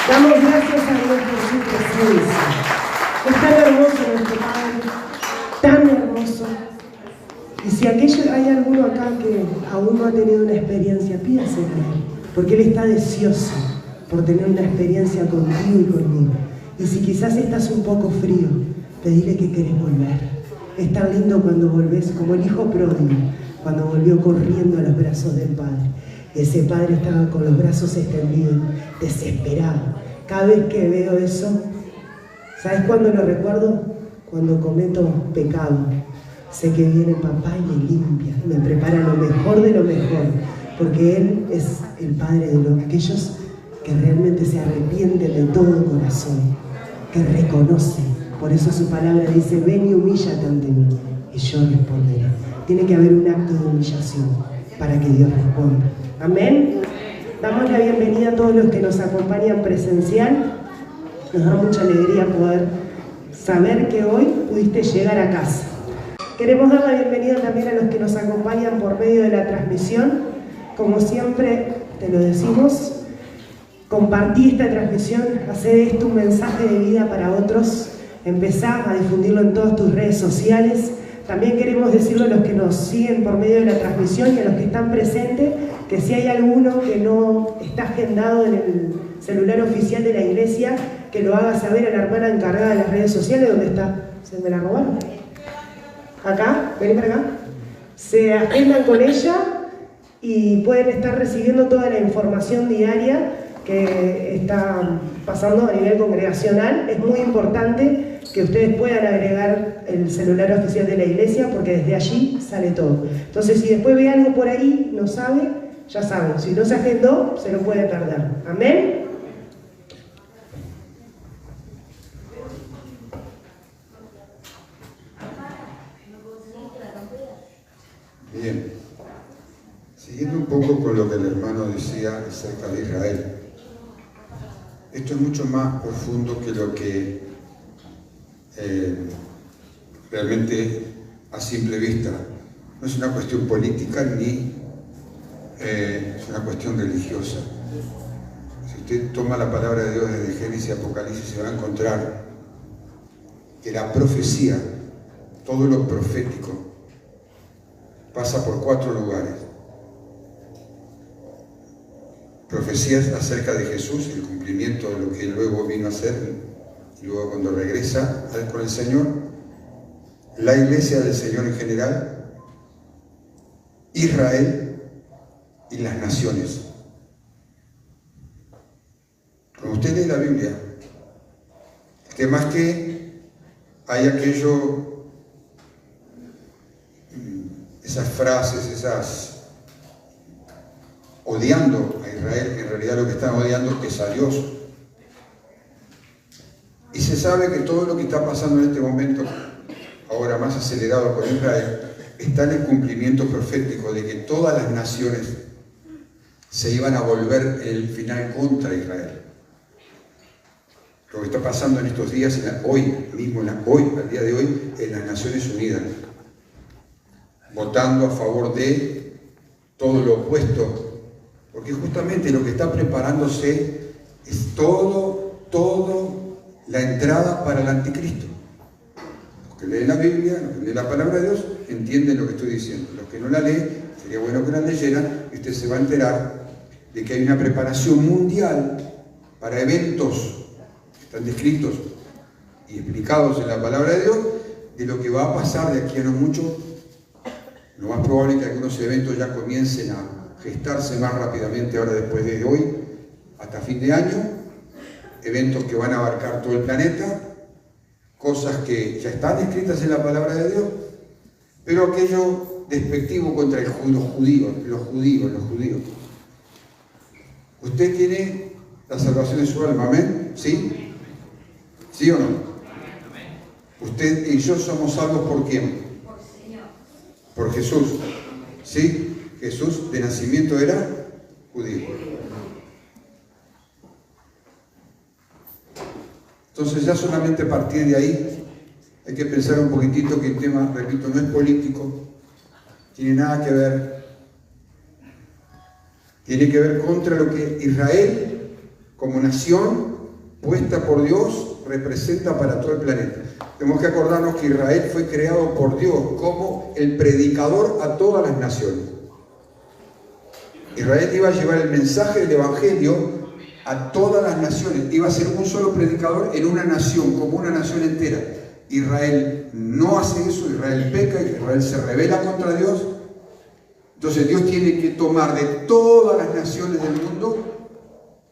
Damos gracias a Dios por su presencia. Es tan hermoso nuestro Padre, tan hermoso. Y si hay alguno acá que aún no ha tenido una experiencia, pídasela a Él, porque Él está deseoso por tener una experiencia contigo y conmigo. Y si quizás estás un poco frío, pedile que querés volver. Es tan lindo cuando volvés, como el hijo pródigo, cuando volvió corriendo a los brazos del Padre. Ese Padre estaba con los brazos extendidos, desesperado. Cada vez que veo eso, ¿sabes cuándo lo recuerdo? Cuando cometo pecado. Sé que viene papá y me limpia, me prepara lo mejor de lo mejor, porque Él es el Padre de aquellos que realmente se arrepienten de todo corazón, que reconocen. Por eso su palabra dice: ven y humíllate ante mí, y yo responderé. Tiene que haber un acto de humillación para que Dios responda. Amén. Damos la bienvenida a todos los que nos acompañan presencial. Nos da mucha alegría poder saber que hoy pudiste llegar a casa. Queremos dar la bienvenida también a los que nos acompañan por medio de la transmisión. Como siempre te lo decimos, compartí esta transmisión, hacé de esto un mensaje de vida para otros, empezá a difundirlo en todas tus redes sociales. También queremos decirle a los que nos siguen por medio de la transmisión y a los que están presentes, que si hay alguno que no está agendado en el celular oficial de la iglesia, que lo haga saber a la hermana encargada de las redes sociales. ¿Dónde está? ¿Se me la robaron? Acá, vení para acá. Se agendan con ella y pueden estar recibiendo toda la información diaria que está pasando a nivel congregacional. Es muy importante que ustedes puedan agregar el celular oficial de la iglesia, porque desde allí sale todo. Entonces, si después ve algo por ahí, no sabe, ya saben. Si no se agendó, se lo puede perder. Amén. Bien, siguiendo un poco con lo que el hermano decía acerca de Israel, esto es mucho más profundo que lo que realmente a simple vista. No es una cuestión política ni es una cuestión religiosa. Si usted toma la palabra de Dios desde Génesis y Apocalipsis, se va a encontrar que la profecía, todo lo profético, pasa por 4 lugares. Profecías acerca de Jesús, el cumplimiento de lo que luego vino a hacer, y luego cuando regresa con el Señor, la iglesia del Señor en general, Israel y las naciones. Cuando usted lee la Biblia, que más que hay esas frases, odiando a Israel, en realidad lo que están odiando es a Dios. Y se sabe que todo lo que está pasando en este momento, ahora más acelerado con Israel, está en el cumplimiento profético de que todas las naciones se iban a volver en el final contra Israel. Lo que está pasando en estos días, hoy, al día de hoy, en las Naciones Unidas, votando a favor de todo lo opuesto, porque justamente lo que está preparándose es todo la entrada para el anticristo. Los que leen la Biblia, los que leen la palabra de Dios, entienden lo que estoy diciendo. Los que no la leen, sería bueno que la leyeran, y usted se va a enterar de que hay una preparación mundial para eventos que están descritos y explicados en la palabra de Dios, de lo que va a pasar de aquí a no mucho. Lo más probable es que algunos eventos ya comiencen a gestarse más rápidamente ahora, después de hoy hasta fin de año, eventos que van a abarcar todo el planeta, cosas que ya están escritas en la palabra de Dios, pero aquello despectivo contra los judíos. Usted tiene la salvación de su alma, ¿amén? ¿Sí? ¿Sí o no? Usted y yo somos salvos ¿por quién? Por Jesús. ¿Sí? Jesús de nacimiento era judío. Entonces ya solamente a partir de ahí hay que pensar un poquitito que el tema, repito, no es político, tiene nada que ver, tiene que ver contra lo que Israel como nación puesta por Dios, representa para todo el planeta. Tenemos que acordarnos que Israel fue creado por Dios como el predicador a todas las naciones. Israel iba a llevar el mensaje del Evangelio a todas las naciones. Iba a ser un solo predicador en una nación, como una nación entera. Israel no hace eso, Israel peca, Israel se rebela contra Dios. Entonces Dios tiene que tomar de todas las naciones del mundo,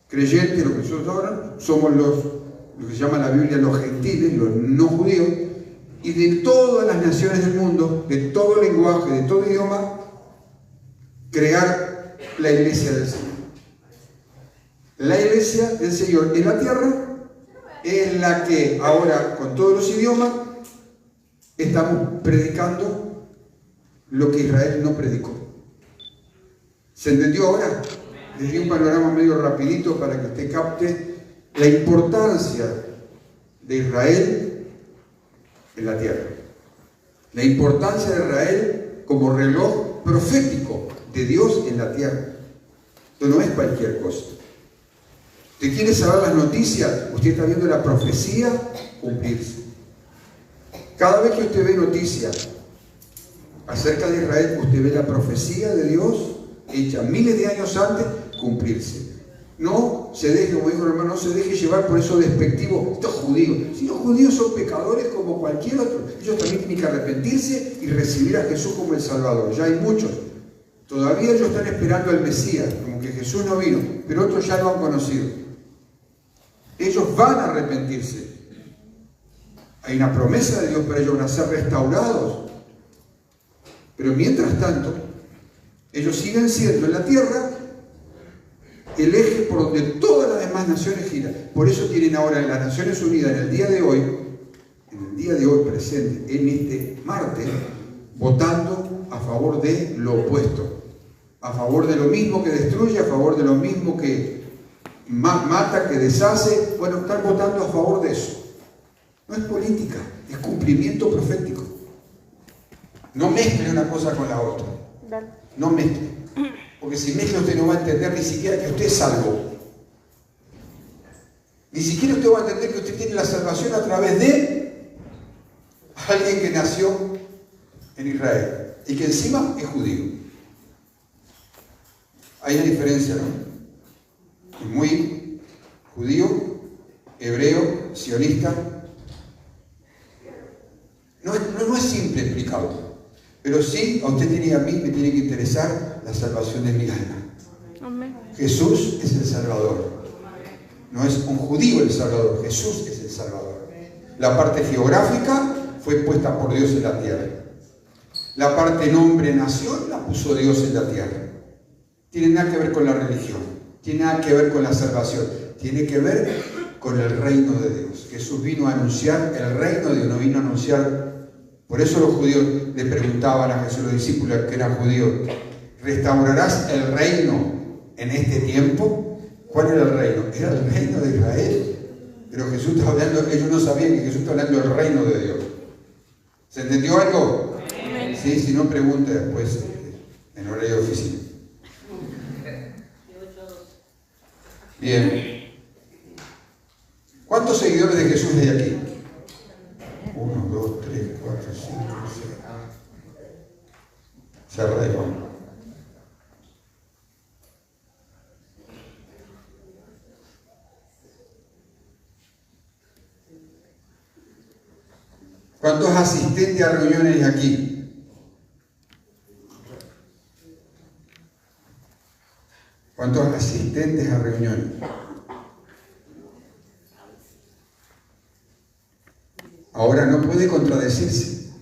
creyentes, lo que nosotros ahora somos lo que se llama en la Biblia los gentiles, los no judíos, y de todas las naciones del mundo, de todo lenguaje, de todo idioma, crear la iglesia del Señor. La iglesia del Señor en la tierra es la que ahora, con todos los idiomas, estamos predicando lo que Israel no predicó. ¿Se entendió ahora? Les di un panorama medio rapidito para que usted capte la importancia de Israel en la tierra. La importancia de Israel como reloj profético de Dios en la tierra. Esto no es cualquier cosa. ¿Usted quiere saber las noticias? Usted está viendo la profecía cumplirse. Cada vez que usted ve noticias acerca de Israel, usted ve la profecía de Dios hecha miles de años antes cumplirse. No se deje, como dijo el hermano, no se deje llevar por eso despectivo. Estos judíos, si los judíos son pecadores como cualquier otro, ellos también tienen que arrepentirse y recibir a Jesús como el Salvador. Ya hay muchos. Todavía ellos están esperando al Mesías, como que Jesús no vino, pero otros ya lo han conocido. Ellos van a arrepentirse. Hay una promesa de Dios para ellos, van a ser restaurados. Pero mientras tanto, ellos siguen siendo en la tierra el eje por donde todas las demás naciones giran. Por eso tienen ahora en las Naciones Unidas, en el día de hoy presente, en este martes, votando a favor de lo opuesto, a favor de lo mismo que destruye, a favor de lo mismo que mata, que deshace. Bueno, están votando a favor de eso. No es política, es cumplimiento profético. No mezcle una cosa con la otra. No mezcle. Porque si mezcla usted no va a entender ni siquiera que usted es salvo. Ni siquiera usted va a entender que usted tiene la salvación a través de alguien que nació en Israel y que encima es judío. Hay una diferencia, ¿no? Es muy judío, hebreo, sionista. No es simple explicarlo. Pero sí, a usted y a mí me tiene que interesar la salvación de mi alma. Amén. Jesús es el Salvador. No es un judío el Salvador, Jesús es el Salvador. La parte geográfica fue puesta por Dios en la tierra. La parte nombre-nación la puso Dios en la tierra. Tiene nada que ver con la religión, tiene nada que ver con la salvación, tiene que ver con el reino de Dios. Jesús vino a anunciar el reino de Dios, no vino a anunciar. Por eso los judíos le preguntaban a Jesús, los discípulos que eran judíos, ¿restaurarás el reino en este tiempo? ¿Cuál era el reino? Era el reino de Israel. Pero Jesús estaba hablando, ellos no sabían que Jesús estaba hablando del reino de Dios. ¿Se entendió algo? Amén. Sí, si no, pregunte después en horario de oficina. Bien. ¿Cuántos seguidores de Jesús hay aquí? 1, 2, 3, 4, 5, 6. Se arregló. ¿Cuántos asistentes a reuniones hay aquí? ¿Cuántos asistentes a reuniones? Ahora no puede contradecirse.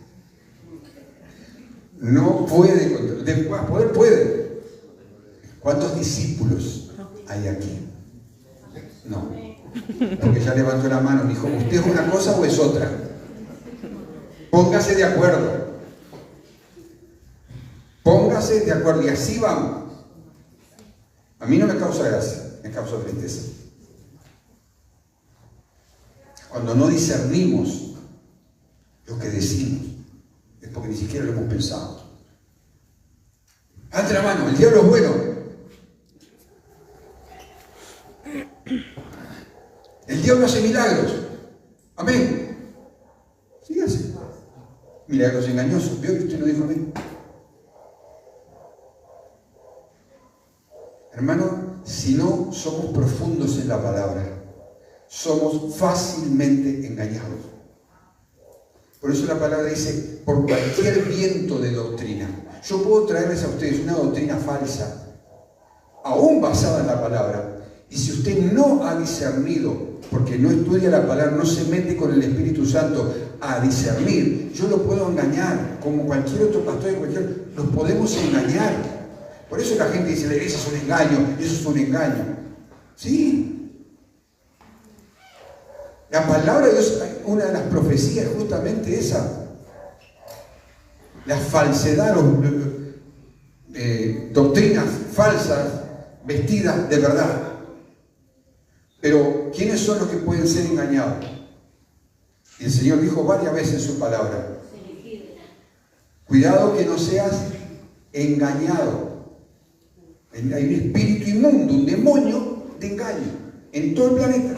No puede contradecirse. Poder puede. ¿Cuántos discípulos hay aquí? No. Porque ya levantó la mano y dijo, ¿usted es una cosa o es otra? Póngase de acuerdo. Póngase de acuerdo. Y así vamos. A mí no me causa gracia, me causa tristeza. Cuando no discernimos lo que decimos, es porque ni siquiera lo hemos pensado. Ante la mano, el diablo es bueno. El diablo hace milagros. Amén. Sí hace. Milagros engañosos. ¿Vio que usted no dijo amén? Hermano, si no somos profundos en la palabra, somos fácilmente engañados. Por eso la palabra dice, por cualquier viento de doctrina. Yo puedo traerles a ustedes una doctrina falsa, aún basada en la palabra, y si usted no ha discernido, porque no estudia la palabra, no se mete con el Espíritu Santo a discernir, yo lo puedo engañar, como cualquier otro pastor, los podemos engañar. Por eso la gente dice, la iglesia es un engaño, eso es un engaño. Sí. La palabra de Dios, una de las profecías es justamente esa. La falsedad, doctrinas falsas vestidas de verdad. Pero, ¿quiénes son los que pueden ser engañados? Y el Señor dijo varias veces en su palabra, cuidado que no seas engañado. Hay un espíritu inmundo, un demonio de engaño en todo el planeta.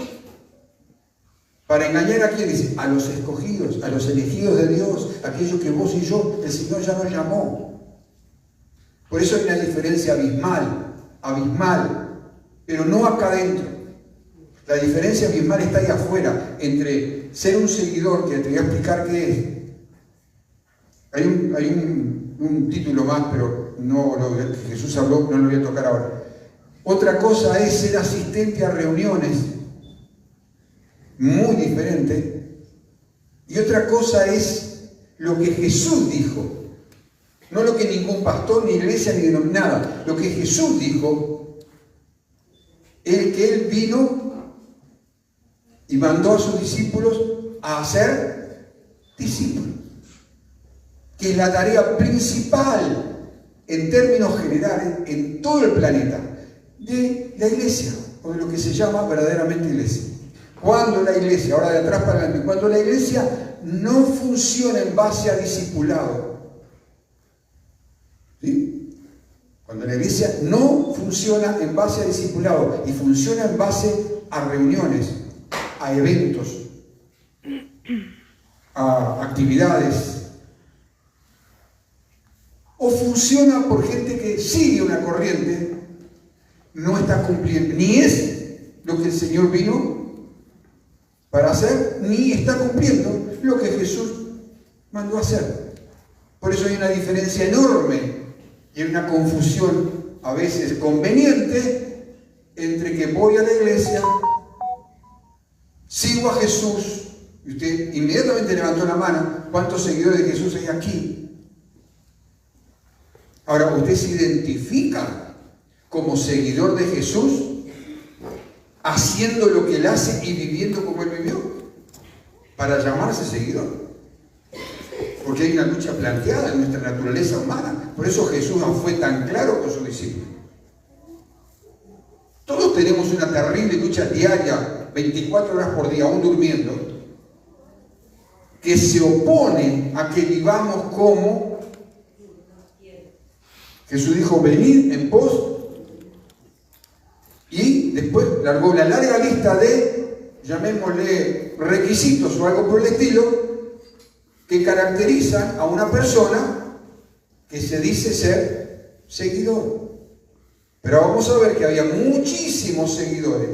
¿Para engañar a quién? Dice, a los escogidos, a los elegidos de Dios, aquellos que vos y yo, el Señor ya nos llamó. Por eso hay una diferencia abismal, pero no acá adentro. La diferencia abismal está ahí afuera, entre ser un seguidor, que te voy a explicar qué es. Hay un título más, pero no lo que Jesús habló, no lo voy a tocar ahora. Otra cosa es ser asistente a reuniones, muy diferente. Y otra cosa es lo que Jesús dijo, no lo que ningún pastor, ni iglesia, ni nada. Lo que Jesús dijo, que Él vino y mandó a sus discípulos a hacer discípulos, que es la tarea principal en términos generales en todo el planeta de la iglesia, o de lo que se llama verdaderamente iglesia. Cuando la iglesia, ahora de atrás para adelante, cuando la iglesia no funciona en base a discipulado, ¿sí? Cuando la iglesia no funciona en base a discipulado y funciona en base a reuniones, a eventos, a actividades, o funciona por gente que sigue una corriente, no está cumpliendo, ni es lo que el Señor vino para hacer, ni está cumpliendo lo que Jesús mandó a hacer. Por eso hay una diferencia enorme y hay una confusión a veces conveniente entre que voy a la iglesia, sigo a Jesús, y usted inmediatamente levantó la mano. ¿Cuántos seguidores de Jesús hay aquí? Ahora, ¿usted se identifica como seguidor de Jesús haciendo lo que Él hace y viviendo como Él vivió? Para llamarse seguidor. Porque hay una lucha planteada en nuestra naturaleza humana. Por eso Jesús no fue tan claro con sus discípulos. Todos tenemos una terrible lucha diaria, 24 horas por día, aún durmiendo, que se opone a que vivamos como Jesús dijo, venid en pos, y después largó una larga lista de, llamémosle, requisitos o algo por el estilo, que caracterizan a una persona que se dice ser seguidor. Pero vamos a ver que había muchísimos seguidores,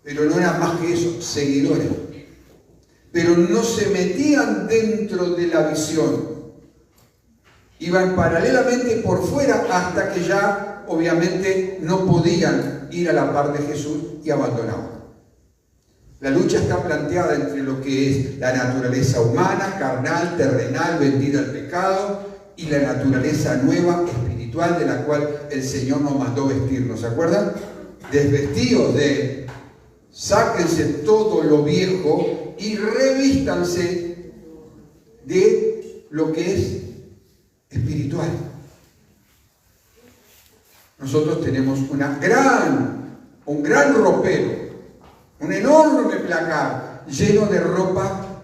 pero no eran más que eso, seguidores. Pero no se metían dentro de la visión. Iban paralelamente por fuera hasta que ya, obviamente, no podían ir a la par de Jesús y abandonaban. La lucha está planteada entre lo que es la naturaleza humana, carnal, terrenal, vendida al pecado, y la naturaleza nueva, espiritual, de la cual el Señor nos mandó vestirnos. ¿Se acuerdan? Desvestidos de, sáquense todo lo viejo y revístanse de lo que es espiritual. Nosotros tenemos un gran ropero, un enorme placar lleno de ropa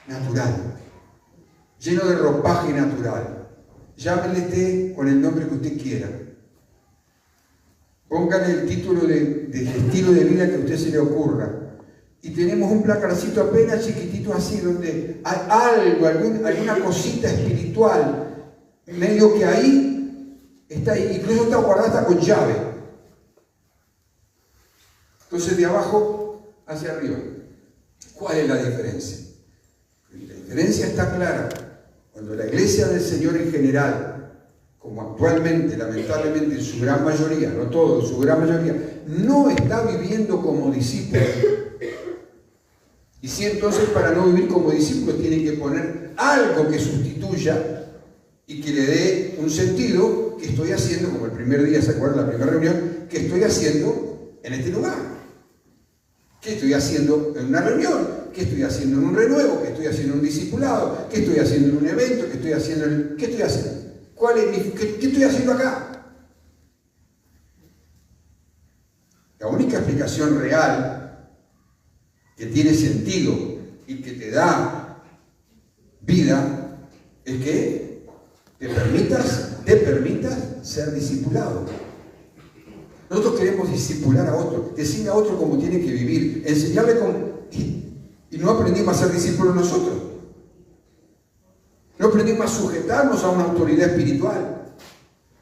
natural, lleno de ropaje natural. Llámenle con el nombre que usted quiera. Póngale el título del estilo de vida que a usted se le ocurra. Y tenemos un placarcito apenas chiquitito así, donde hay algo, alguna cosita espiritual, medio que ahí está ahí, incluso está guardada con llave. Entonces de abajo hacia arriba. ¿Cuál es la diferencia? La diferencia está clara. Cuando la iglesia del Señor en general, como actualmente, lamentablemente, en su gran mayoría, no todo, en su gran mayoría, no está viviendo como discípulos. Y si entonces para no vivir como discípulos tiene que poner algo que sustituya y que le dé un sentido que estoy haciendo, como el primer día, ¿se acuerdan? La primera reunión, que estoy haciendo en este lugar. ¿Qué estoy haciendo en una reunión? ¿Qué estoy haciendo en un renuevo? ¿Qué estoy haciendo en un discipulado? ¿Qué estoy haciendo en un evento? ¿Qué estoy haciendo en... ¿Qué estoy haciendo? ¿Qué estoy haciendo acá? La única explicación real que tiene sentido y que te da vida es que te permitas ser discipulado. Nosotros queremos discipular a otro, decirle a otro cómo tiene que vivir, enseñarle cómo... Y no aprendimos a ser discípulos nosotros. No aprendimos a sujetarnos a una autoridad espiritual.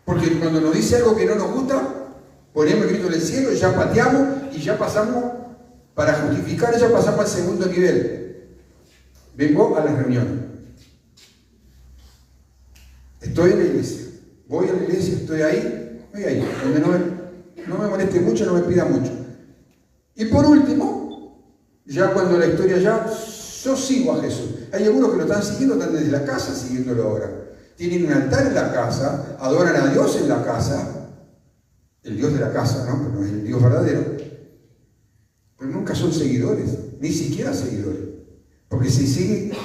Porque cuando nos dice algo que no nos gusta, ponemos el grito en el cielo y ya pateamos y ya pasamos, para justificar, ya pasamos al segundo nivel. Vengo a las reuniones. Estoy en la iglesia. Voy a la iglesia, estoy ahí. Donde no me moleste mucho, no me pida mucho. Y por último, ya cuando la historia yo sigo a Jesús. Hay algunos que lo están siguiendo, están desde la casa siguiéndolo ahora. Tienen un altar en la casa, adoran a Dios en la casa, el Dios de la casa, ¿no? Pero no es el Dios verdadero. Pero nunca son seguidores, ni siquiera seguidores. Porque si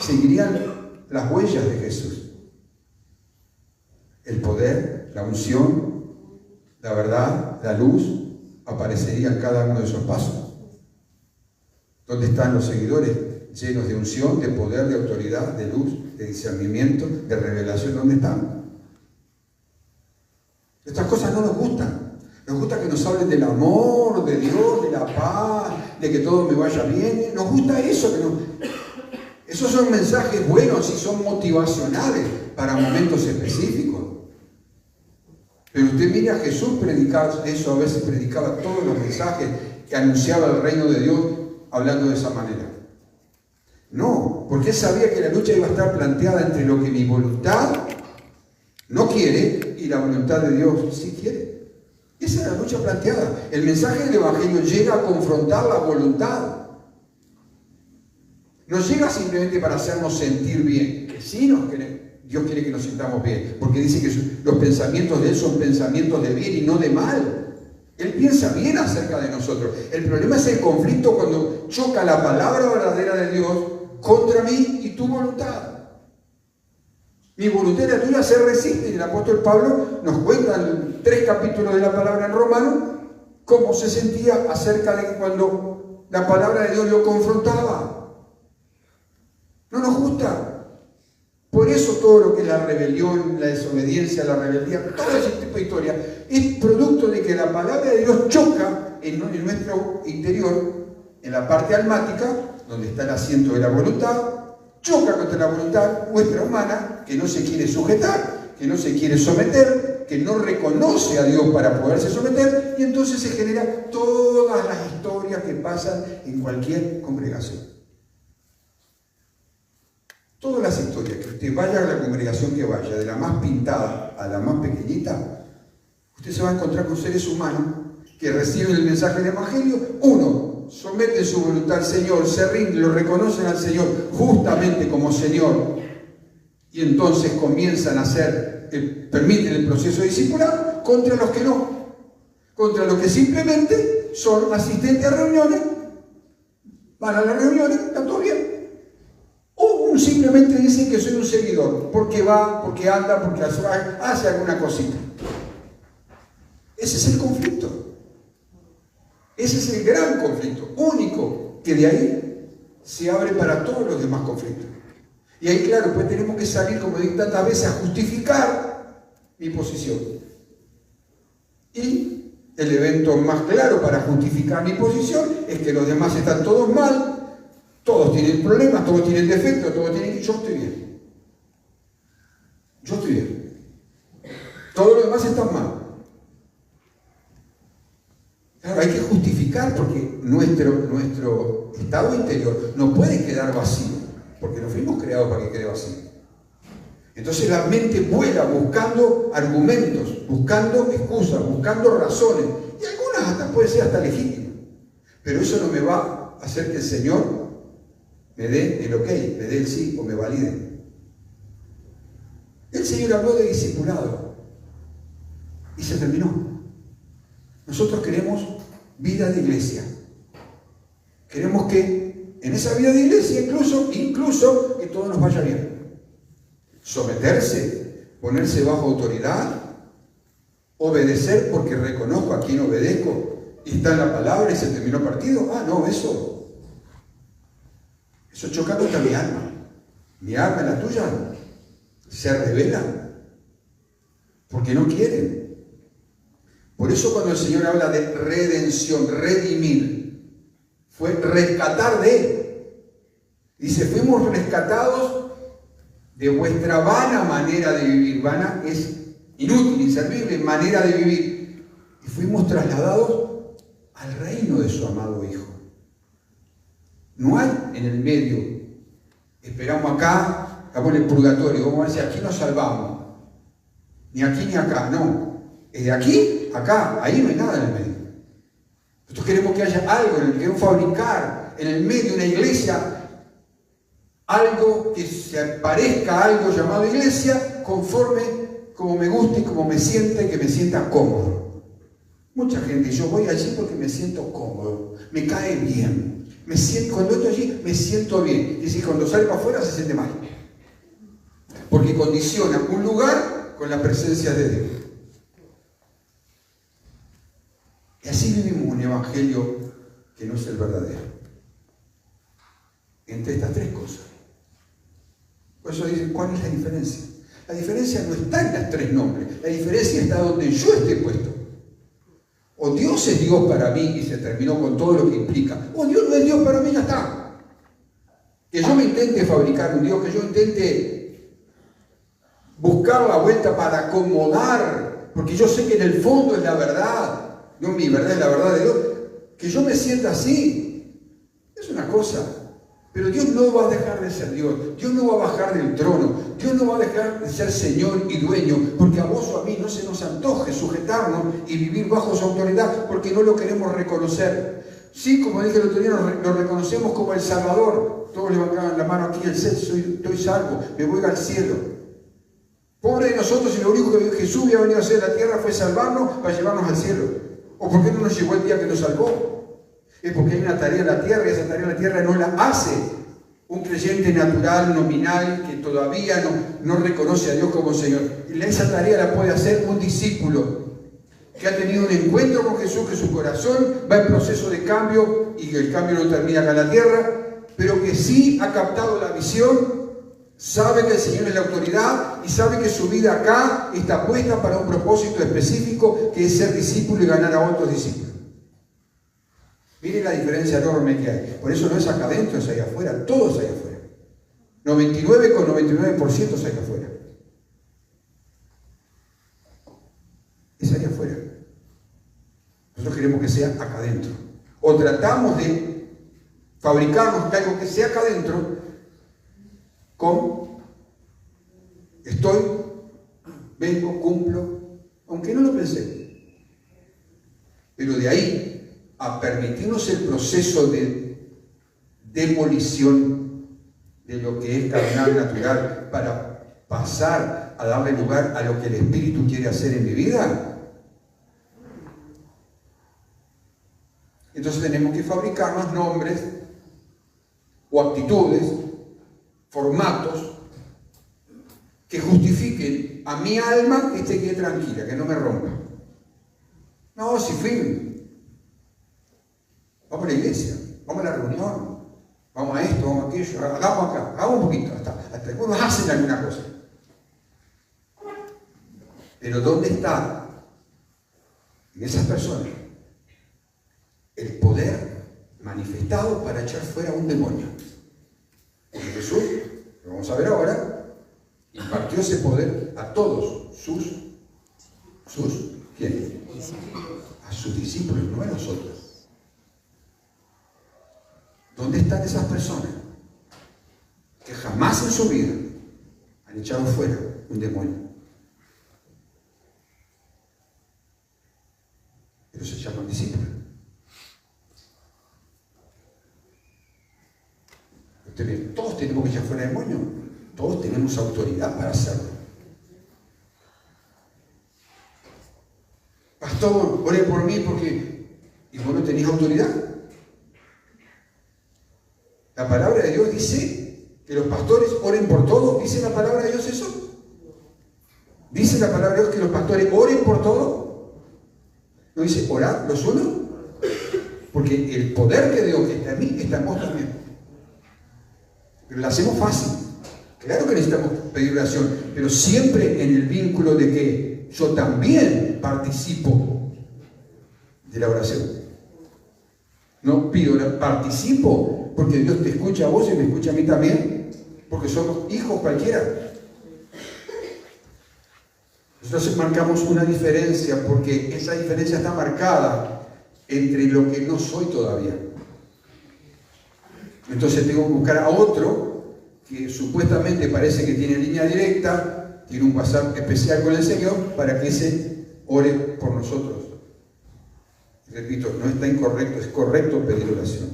seguirían las huellas de Jesús. El poder, la unción, la verdad, la luz, aparecería en cada uno de esos pasos. ¿Dónde están los seguidores? Llenos de unción, de poder, de autoridad, de luz, de discernimiento, de revelación. ¿Dónde están? Estas cosas no nos gustan. Nos gusta que nos hablen del amor, de Dios, de la paz, de que todo me vaya bien. Nos gusta eso. Esos son mensajes buenos y son motivacionales para momentos específicos. Pero usted mire a Jesús predicar eso, a veces predicaba todos los mensajes que anunciaba el reino de Dios hablando de esa manera. No, porque él sabía que la lucha iba a estar planteada entre lo que mi voluntad no quiere y la voluntad de Dios sí quiere. Esa es la lucha planteada. El mensaje del Evangelio llega a confrontar la voluntad. No llega simplemente para hacernos sentir bien, que sí Dios quiere que nos sintamos bien, porque dice que los pensamientos de Él son pensamientos de bien y no de mal. Él piensa bien acerca de nosotros. El problema es el conflicto cuando choca la palabra verdadera de Dios contra mí y tu voluntad. Mi voluntad y la tuya se resisten. El apóstol Pablo nos cuenta en 3 capítulos de la palabra en Romanos cómo se sentía acerca de cuando la palabra de Dios lo confrontaba. No nos gusta. Por eso todo lo que es la rebelión, la desobediencia, la rebeldía, todo ese tipo de historia es producto de que la palabra de Dios choca en nuestro interior, en la parte almática, donde está el asiento de la voluntad, choca contra la voluntad nuestra humana, que no se quiere sujetar, que no se quiere someter, que no reconoce a Dios para poderse someter, y entonces se generan todas las historias que pasan en cualquier congregación. Todas las historias, que usted vaya a la congregación que vaya, de la más pintada a la más pequeñita, usted se va a encontrar con seres humanos que reciben el mensaje del Evangelio. Uno, someten su voluntad al Señor, se rinden, lo reconocen al Señor justamente como Señor, y entonces comienzan a permiten el proceso de discipulado, contra los que no, contra los que simplemente son asistentes a reuniones, van a las reuniones, está todo bien. O simplemente dicen que soy un seguidor, porque va, porque anda, porque hace alguna cosita. Ese es el conflicto. Ese es el gran conflicto, único, que de ahí se abre para todos los demás conflictos. Y ahí, claro, pues tenemos que salir, como digo tantas veces, a justificar mi posición. Y El evento más claro para justificar mi posición es que los demás están todos mal, todos tienen problemas, todos tienen defectos, todos tienen... Yo estoy bien. Yo estoy bien. Todos los demás están mal. Claro, hay que justificar porque nuestro estado interior no puede quedar vacío, porque no fuimos creados para que quede vacío. Entonces la mente vuela buscando argumentos, buscando excusas, buscando razones, y algunas hasta pueden ser hasta legítimas. Pero eso no me va a hacer que el Señor me dé el ok, me dé el sí o me valide. El Señor habló de discipulado y se terminó. Nosotros queremos vida de iglesia. Queremos que en esa vida de iglesia incluso que todo nos vaya bien. Someterse, ponerse bajo autoridad, obedecer porque reconozco a quien obedezco y está en la palabra y se terminó el partido. Ah, no, eso choca contra mi alma. Mi alma y la tuya se rebelan porque no quieren. Por eso cuando el Señor habla de redención, redimir, fue rescatar de Él. Dice, fuimos rescatados de vuestra vana manera de vivir. Vana es inútil, inservible, manera de vivir. Y fuimos trasladados al reino de su amado Hijo. No hay en el medio. Esperamos acá, estamos en el purgatorio. Vamos a ver si aquí nos salvamos. Ni aquí ni acá, no. Es de aquí, acá, ahí no hay nada en el medio. Nosotros queremos que haya algo en el que queremos fabricar, en el medio, una iglesia, algo que se parezca a algo llamado iglesia, conforme como me guste y como me sienta y que me sienta cómodo. Mucha gente, yo voy allí porque me siento cómodo, me cae bien, cuando estoy allí me siento bien. Y si cuando sale para afuera se siente mal. Porque condiciona un lugar con la presencia de Dios. Y así vivimos un evangelio que no es el verdadero. Entre estas tres cosas. Por eso dicen, ¿cuál es la diferencia? La diferencia no está en las tres nombres. La diferencia está donde yo esté puesto. O Dios es Dios para mí y se terminó con todo lo que implica. O Dios no es Dios para mí, ya está. Que yo me intente fabricar un Dios, que yo intente buscar la vuelta para acomodar, porque yo sé que en el fondo es la verdad. No mi verdad, es la verdad de Dios. Que yo me sienta así es una cosa. Pero Dios no va a dejar de ser Dios. Dios no va a bajar del trono. Dios no va a dejar de ser Señor y dueño, porque a vos o a mí no se nos antoje sujetarnos y vivir bajo su autoridad, porque no lo queremos reconocer. Sí, como dije el otro día, lo reconocemos como el Salvador. Todos levantaban la mano aquí, estoy salvo, me voy al cielo. Pobre de nosotros, si lo único que Jesús había venido a hacer en la tierra fue salvarnos para llevarnos al cielo. ¿O por qué no nos llegó el día que nos salvó? Es porque hay una tarea en la tierra y esa tarea en la tierra no la hace un creyente natural, nominal, que todavía no reconoce a Dios como Señor. Y esa tarea la puede hacer un discípulo que ha tenido un encuentro con Jesús, que su corazón va en proceso de cambio y que el cambio no termina acá en la tierra, pero que sí ha captado la visión, sabe que el Señor es la autoridad y sabe que su vida acá está puesta para un propósito específico, que es ser discípulo y ganar a otros discípulos. Miren la diferencia enorme que hay. Por eso no es acá adentro, es ahí afuera. Todo es ahí afuera. 99,99% es ahí afuera. Es ahí afuera. Nosotros queremos que sea acá adentro. O tratamos de fabricarnos algo que sea acá adentro con estoy, vengo, cumplo, aunque no lo pensé. Pero de ahí a permitirnos el proceso de demolición de lo que es carnal natural para pasar a darle lugar a lo que el Espíritu quiere hacer en mi vida. Entonces tenemos que fabricarnos nombres o actitudes, formatos que justifiquen a mi alma que esté tranquila, que no me rompa. No, si fui. Vamos a la iglesia, vamos a la reunión, vamos a esto, vamos a aquello, hagamos acá, hagamos un poquito, hasta algunos hacen alguna cosa. Pero ¿dónde está en esas personas el poder manifestado para echar fuera un demonio. Porque Jesús, lo vamos a ver ahora, impartió ese poder a todos ¿quién? A sus discípulos, no a nosotros. ¿Dónde están esas personas que jamás en su vida han echado fuera un demonio? Pero se llaman discípulos. Todos tenemos que echar fuera demonios. Todos tenemos autoridad para hacerlo. Pastor, ore por mí porque... ¿Y vos no tenés autoridad? La palabra de Dios dice que los pastores oren por todo. ¿Dice la palabra de Dios eso? ¿Dice la palabra de Dios que los pastores oren por todo? ¿No dice orar los unos? Porque el poder que Dios está en mí está en vos también. Pero la hacemos fácil. Claro que necesitamos pedir oración, pero siempre en el vínculo de que yo también participo de la oración. No pido, participo porque Dios te escucha a vos y me escucha a mí también, porque somos hijos cualquiera. Nosotros marcamos una diferencia porque esa diferencia está marcada entre lo que no soy todavía. Entonces tengo que buscar a otro que supuestamente parece que tiene línea directa, tiene un WhatsApp especial con el Señor para que ese ore por nosotros. Y repito, no está incorrecto, es correcto pedir oración.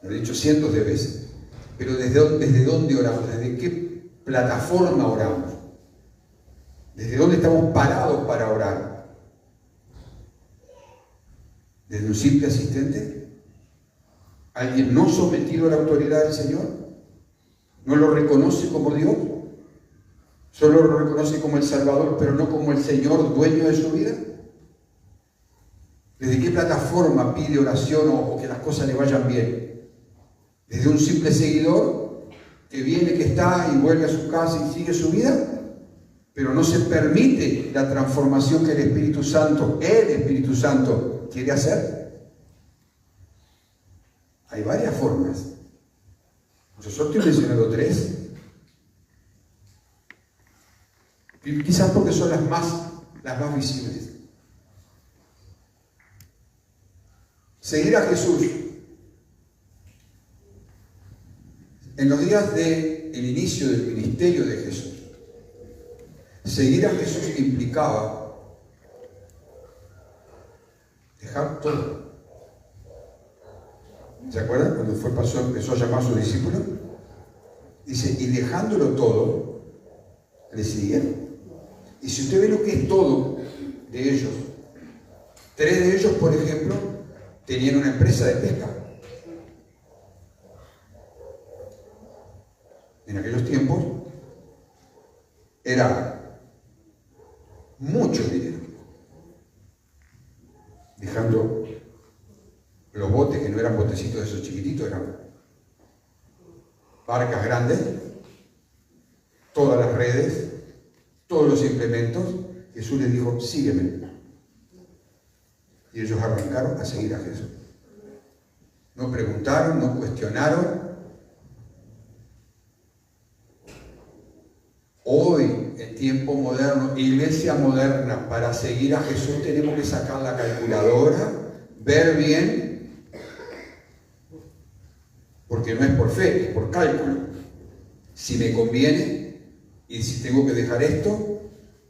Lo he dicho cientos de veces. Pero ¿desde dónde oramos? ¿Desde qué plataforma oramos? ¿Desde dónde estamos parados para orar? ¿Desde un simple asistente? ¿Alguien no sometido a la autoridad del Señor? ¿No lo reconoce como Dios? ¿Solo lo reconoce como el Salvador, pero no como el Señor dueño de su vida? ¿Desde qué plataforma pide oración o que las cosas le vayan bien? ¿Desde un simple seguidor que viene, que está y vuelve a su casa y sigue su vida? Pero no se permite la transformación que el Espíritu Santo quiere hacer. Hay varias formas. Yo solo estoy mencionando 3. Quizás porque son las más visibles. Seguir a Jesús. En los días del inicio del ministerio de Jesús, seguir a Jesús implicaba dejar todo. ¿Se acuerdan cuando empezó a llamar a sus discípulos? Dice, y dejándolo todo, le siguieron. Y si usted ve lo que es todo de ellos, 3 de ellos, por ejemplo, tenían una empresa de pesca. En aquellos tiempos era mucho dinero. Dejando los botes, que no eran botecitos de esos chiquititos, eran barcas grandes, todas las redes, todos los implementos. Jesús les dijo, sígueme. Y ellos arrancaron a seguir a Jesús. No preguntaron, no cuestionaron. Hoy, en tiempo moderno, iglesia moderna, para seguir a Jesús tenemos que sacar la calculadora, ver bien, porque no es por fe, es por cálculo. Si me conviene, y si tengo que dejar esto,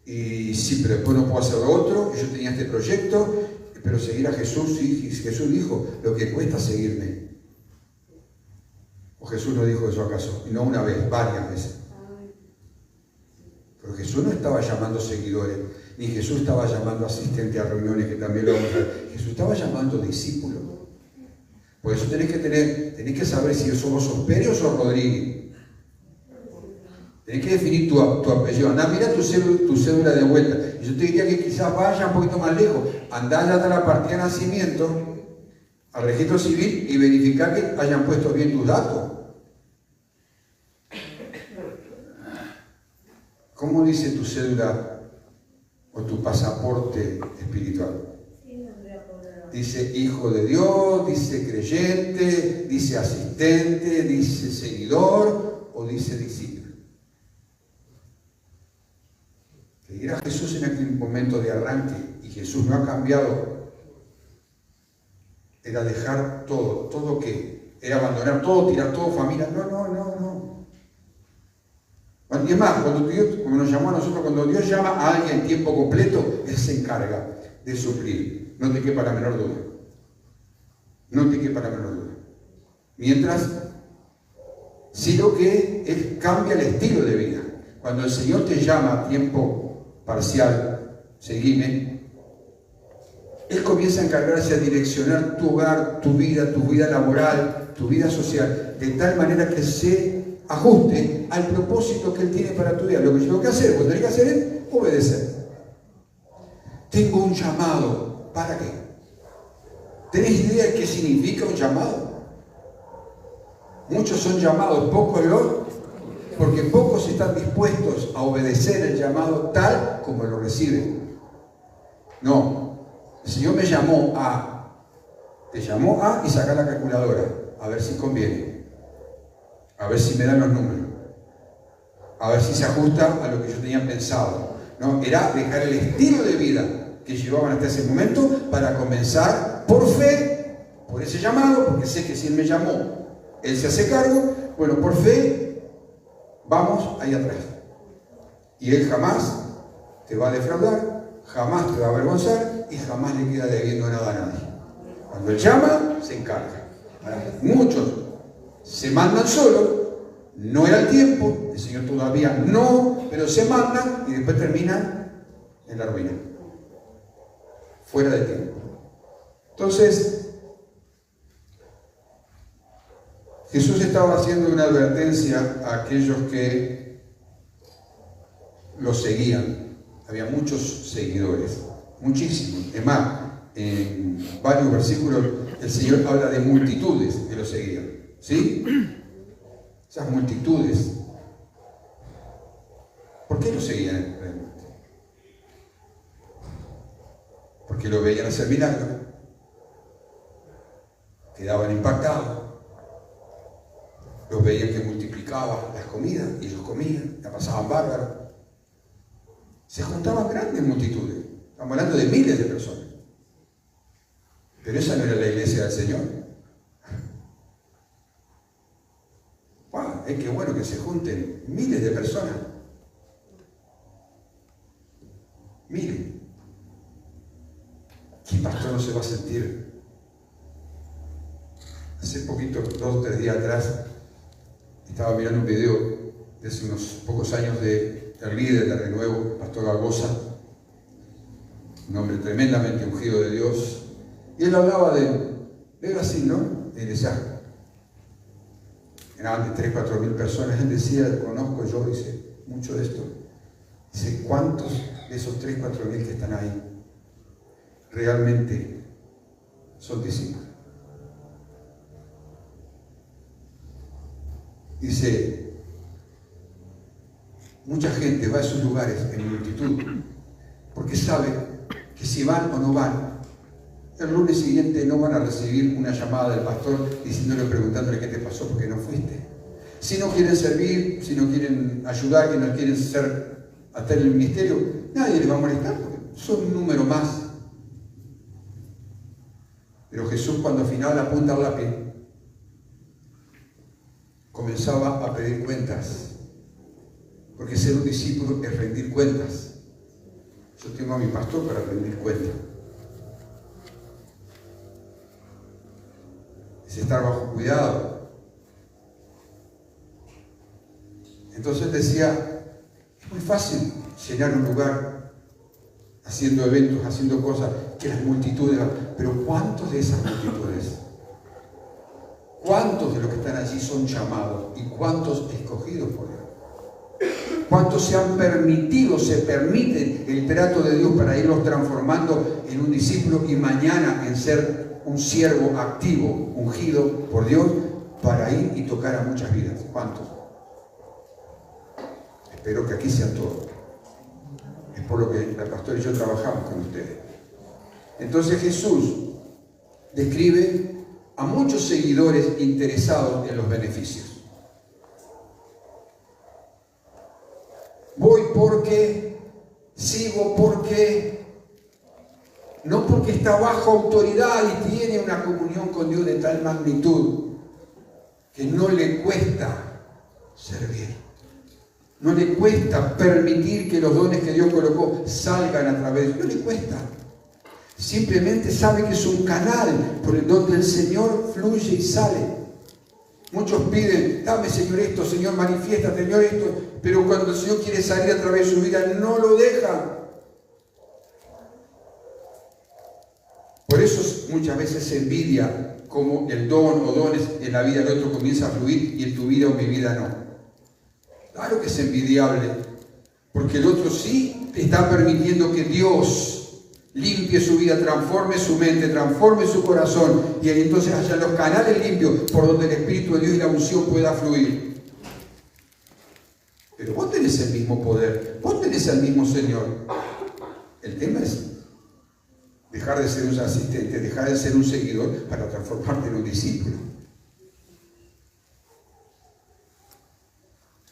y sí, pero después no puedo hacer lo otro, y yo tenía este proyecto, pero seguir a Jesús, sí, Jesús dijo, lo que cuesta seguirme. ¿O Jesús no dijo eso acaso? Y no una vez, varias veces. Pero Jesús no estaba llamando seguidores, ni Jesús estaba llamando asistentes a reuniones, que también lo vamos a ver. Jesús estaba llamando discípulos. Por eso tenés que saber si somos Osperio o Rodríguez. Tenés que definir tu apellido. Andá, mira tu cédula de vuelta. Y yo te diría que quizás vaya un poquito más lejos. Andá ya hasta la partida de nacimiento, al registro civil, y verificar que hayan puesto bien tus datos. ¿Cómo dice tu cédula o tu pasaporte espiritual? Dice hijo de Dios, dice creyente, dice asistente, dice seguidor o dice discípulo. Que ir a Jesús en aquel momento de arranque, y Jesús no ha cambiado, era dejar todo, todo que era abandonar todo, tirar todo, familia. No. Y es más, cuando Dios, como nos llamó a nosotros, cuando Dios llama a alguien en tiempo completo, Él se encarga de suplir. No te quepa la menor duda. No te quepa la menor duda. Mientras, sí lo que Él cambia el estilo de vida. Cuando el Señor te llama a tiempo parcial, seguime, Él comienza a encargarse a direccionar tu hogar, tu vida laboral, tu vida social, de tal manera que se ajuste al propósito que Él tiene para tu vida. Lo que yo tengo que hacer, tenés que hacer es obedecer. Tengo un llamado. ¿Para qué? ¿Tenés idea de qué significa un llamado? Muchos son llamados, pocos no, porque pocos están dispuestos a obedecer el llamado tal como lo reciben. No, el Señor me llamó a, te llamó a y saca la calculadora, a ver si conviene, a ver si me dan los números, a ver si se ajusta a lo que yo tenía pensado. No, era dejar el estilo de vida que llevaban hasta ese momento para comenzar por fe, por ese llamado, porque sé que si Él me llamó, Él se hace cargo. Bueno, por fe, vamos ahí atrás. Y Él jamás te va a defraudar, jamás te va a avergonzar y jamás le queda debiendo nada a nadie. Cuando Él llama, se encarga. Muchos se mandan solos, no era el tiempo, el Señor todavía no, pero se mandan y después terminan en la ruina, fuera de tiempo. Entonces, Jesús estaba haciendo una advertencia a aquellos que lo seguían. Había muchos seguidores, muchísimos. Es más, en varios versículos el Señor habla de multitudes que lo seguían. ¿Sí? Esas multitudes. ¿Por qué lo seguían realmente? Porque lo veían hacer milagros. Quedaban impactados. Los veían que multiplicaba las comidas y ellos comían, la pasaban bárbaro. Se juntaban grandes multitudes. Estamos hablando de miles de personas. Pero esa no era la iglesia del Señor. ¡Wow! Es que bueno que se junten miles de personas. Miren, ¿qué pastor no se va a sentir? Hace poquito, 2 o 3 días atrás, estaba mirando un video de hace unos pocos años del líder de Renuevo, el pastor Gagosa, un hombre tremendamente ungido de Dios, y él hablaba de Brasil, ¿no? Él decía, eran de 3.000 o 4.000 personas. Él decía, conozco yo, dice, mucho de esto. Dice, ¿cuántos de esos 3.000 o 4.000 que están ahí realmente son discípulos? Dice, mucha gente va a esos lugares en multitud porque sabe que si van o no van, el lunes siguiente no van a recibir una llamada del pastor diciéndole, preguntándole qué te pasó porque no fuiste. Si no quieren servir, si no quieren ayudar, que no quieren hacer el ministerio, nadie les va a molestar porque son un número más. Pero Jesús, cuando al final apunta al lápiz, comenzaba a pedir cuentas, porque ser un discípulo es rendir cuentas. Yo tengo a mi pastor para rendir cuentas. Es estar bajo cuidado. Entonces decía, es muy fácil llenar un lugar haciendo eventos, haciendo cosas, que las multitudes van, pero ¿cuántos de esas multitudes? ¿Cuántos de los que están allí son llamados? ¿Y cuántos escogidos por Dios? ¿Cuántos se han permitido, se permiten el trato de Dios para irlos transformando en un discípulo y mañana en ser un siervo activo, ungido por Dios, para ir y tocar a muchas vidas? ¿Cuántos? Espero que aquí sean todos. Es por lo que la pastora y yo trabajamos con ustedes. Entonces Jesús describe a muchos seguidores interesados en los beneficios. Voy porque, sigo porque, no porque está bajo autoridad y tiene una comunión con Dios de tal magnitud que no le cuesta servir. No le cuesta permitir que los dones que Dios colocó salgan a través. No le cuesta. Simplemente sabe que es un canal por el donde el Señor fluye y sale. Muchos piden, dame Señor esto, Señor manifiesta, Señor esto, pero cuando el Señor quiere salir a través de su vida, no lo deja. Por eso muchas veces se envidia como el don o dones en la vida del otro comienza a fluir y en tu vida o mi vida no. Claro que es envidiable, porque el otro sí está permitiendo que Dios limpie su vida, transforme su mente, transforme su corazón, y entonces haya los canales limpios por donde el Espíritu de Dios y la unción pueda fluir. Pero vos tenés el mismo poder, vos tenés el mismo Señor. El tema es dejar de ser un asistente, dejar de ser un seguidor para transformarte en un discípulo.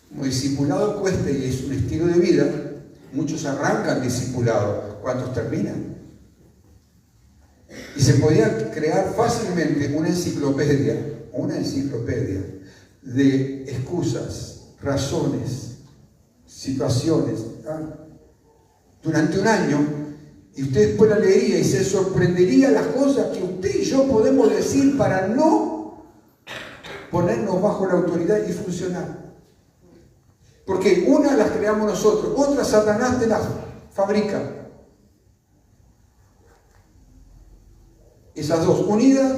Como discipulado cuesta y es un estilo de vida, muchos arrancan discipulado, ¿cuántos terminan? Y se podía crear fácilmente una enciclopedia de excusas, razones, situaciones, durante un año, y usted después la leería y se sorprendería las cosas que usted y yo podemos decir para no ponernos bajo la autoridad y funcionar. Porque una las creamos nosotros, otra Satanás te las fabrica. Esas dos unidas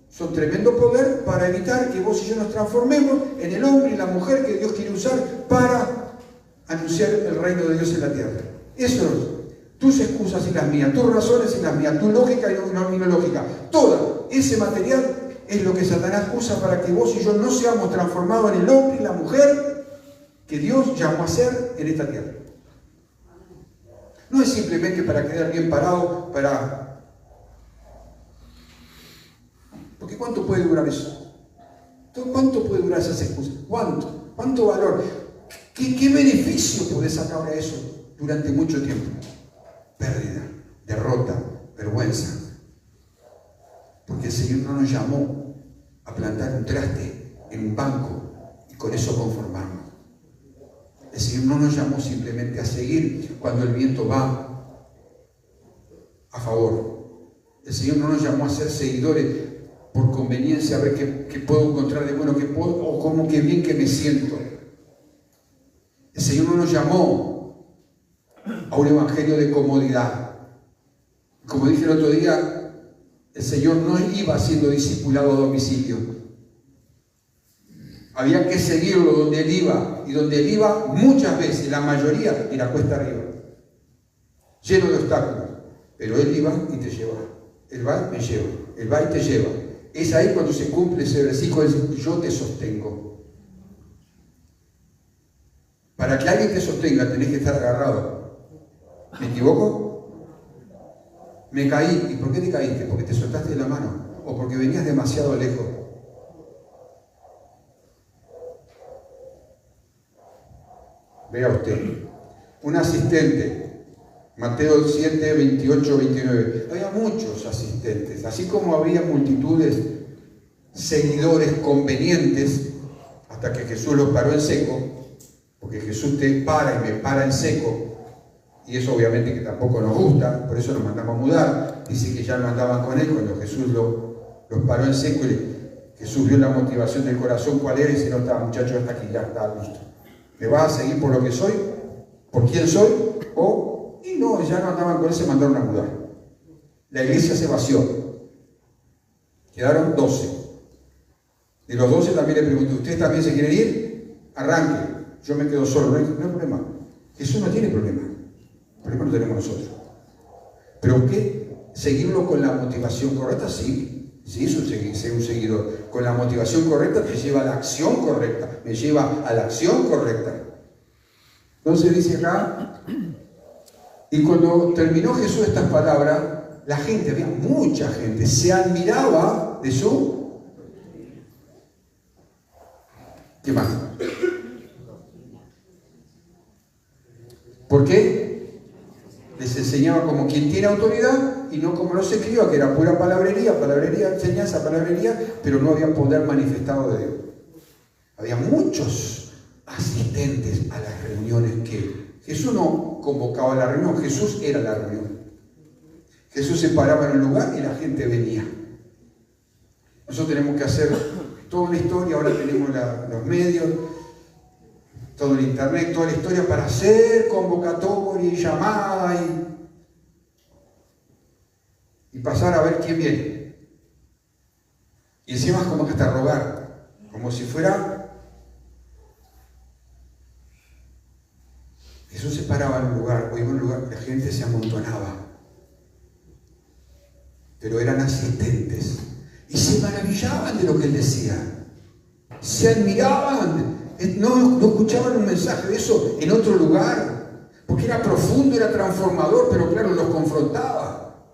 son tremendo poder para evitar que vos y yo nos transformemos en el hombre y la mujer que Dios quiere usar para anunciar el reino de Dios en la tierra. Eso es. Tus excusas y las mías, tus razones y las mías, tu lógica y no lógica. Todo ese material es lo que Satanás usa para que vos y yo no seamos transformados en el hombre y la mujer que Dios llamó a ser en esta tierra. No es simplemente para quedar bien parado, porque ¿cuánto puede durar eso? ¿Cuánto puede durar esas excusas? ¿Cuánto valor? ¿Qué beneficio podés sacar de eso durante mucho tiempo? Pérdida, derrota, vergüenza. Porque el Señor no nos llamó a plantar un traste en un banco y con eso conformarnos. El Señor no nos llamó simplemente a seguir cuando el viento va a favor. El Señor no nos llamó a ser seguidores por conveniencia, a ver qué puedo encontrar de bueno, o cómo que bien que me siento. El Señor no nos llamó a un evangelio de comodidad. Como dije el otro día, el Señor no iba siendo discipulado a domicilio. Había que seguirlo donde Él iba, y donde Él iba muchas veces, la mayoría, era cuesta arriba, lleno de obstáculos, pero Él iba y te llevaba. Él va y me lleva, Él va y te lleva. Es ahí cuando se cumple ese versículo, yo te sostengo. Para que alguien te sostenga tenés que estar agarrado. ¿Me equivoco? Me caí. ¿Y por qué te caíste? Porque te soltaste de la mano o porque venías demasiado lejos. Vea usted, un asistente, Mateo 7, 28, 29. Había muchos asistentes, así como había multitudes, seguidores convenientes, hasta que Jesús los paró en seco, porque Jesús te para y me para en seco, y eso obviamente que tampoco nos gusta, por eso nos mandamos a mudar. Dice que ya no andaban con Él cuando Jesús los paró en seco, y Jesús vio la motivación del corazón, cuál era, y dice, no, está muchacho, hasta aquí, ya está listo. ¿Me vas a seguir por lo que soy? ¿Por quién soy? Y no, ya no andaban con Él, se mandaron a mudar. La iglesia se vació. Quedaron 12. De los 12 también le pregunté, ¿ustedes también se quieren ir? Arranque. Yo me quedo solo, no hay problema. Jesús no tiene problema. El problema lo tenemos nosotros. ¿Pero qué? ¿Seguirlo con la motivación correcta? Sí. Sí, ser un seguidor. Con la motivación correcta te lleva a la acción correcta. Me lleva a la acción correcta. Entonces dice acá, Y cuando terminó Jesús estas palabras, la gente, había mucha gente, se admiraba de su... ¿Qué más? ¿Por qué? Les enseñaba como quien tiene autoridad y no como los escribas, que era pura palabrería, enseñanza, palabrería, pero no había poder manifestado de Dios. Había muchos asistentes a las reuniones que Jesús no convocaba a la reunión, Jesús era la reunión. Jesús se paraba en un lugar y la gente venía. Nosotros tenemos que hacer toda una historia, ahora tenemos los medios, todo el internet, toda la historia para hacer convocatoria y llamada y pasar a ver quién viene. Y encima es como que hasta rogar, como si fuera... Jesús se paraba en un lugar, o iba a un lugar, la gente se amontonaba. Pero eran asistentes y se maravillaban de lo que él decía, se admiraban, no escuchaban un mensaje de eso en otro lugar, porque era profundo, era transformador, pero claro, los confrontaba.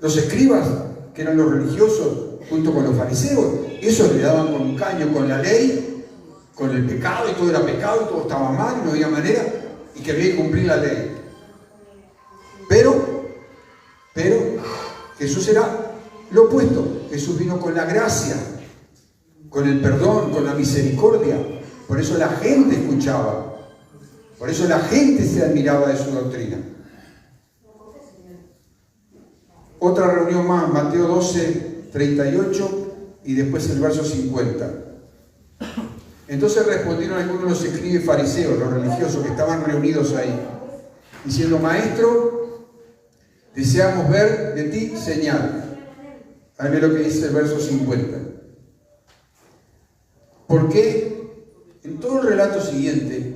Los escribas, que eran los religiosos, junto con los fariseos, esos le daban con un caño con la ley, con el pecado, y todo era pecado, y todo estaba mal, no había manera, y que había que cumplir la ley. Pero Jesús era lo opuesto. Jesús vino con la gracia, con el perdón, con la misericordia. Por eso la gente escuchaba. Por eso la gente se admiraba de su doctrina. Otra reunión más, Mateo 12, 38 y después el verso 50. Entonces respondieron algunos de los escribas y fariseos, los religiosos que estaban reunidos ahí, diciendo: Maestro, deseamos ver de ti señal. Ahí ve lo que dice el verso 50. Porque en todo el relato siguiente,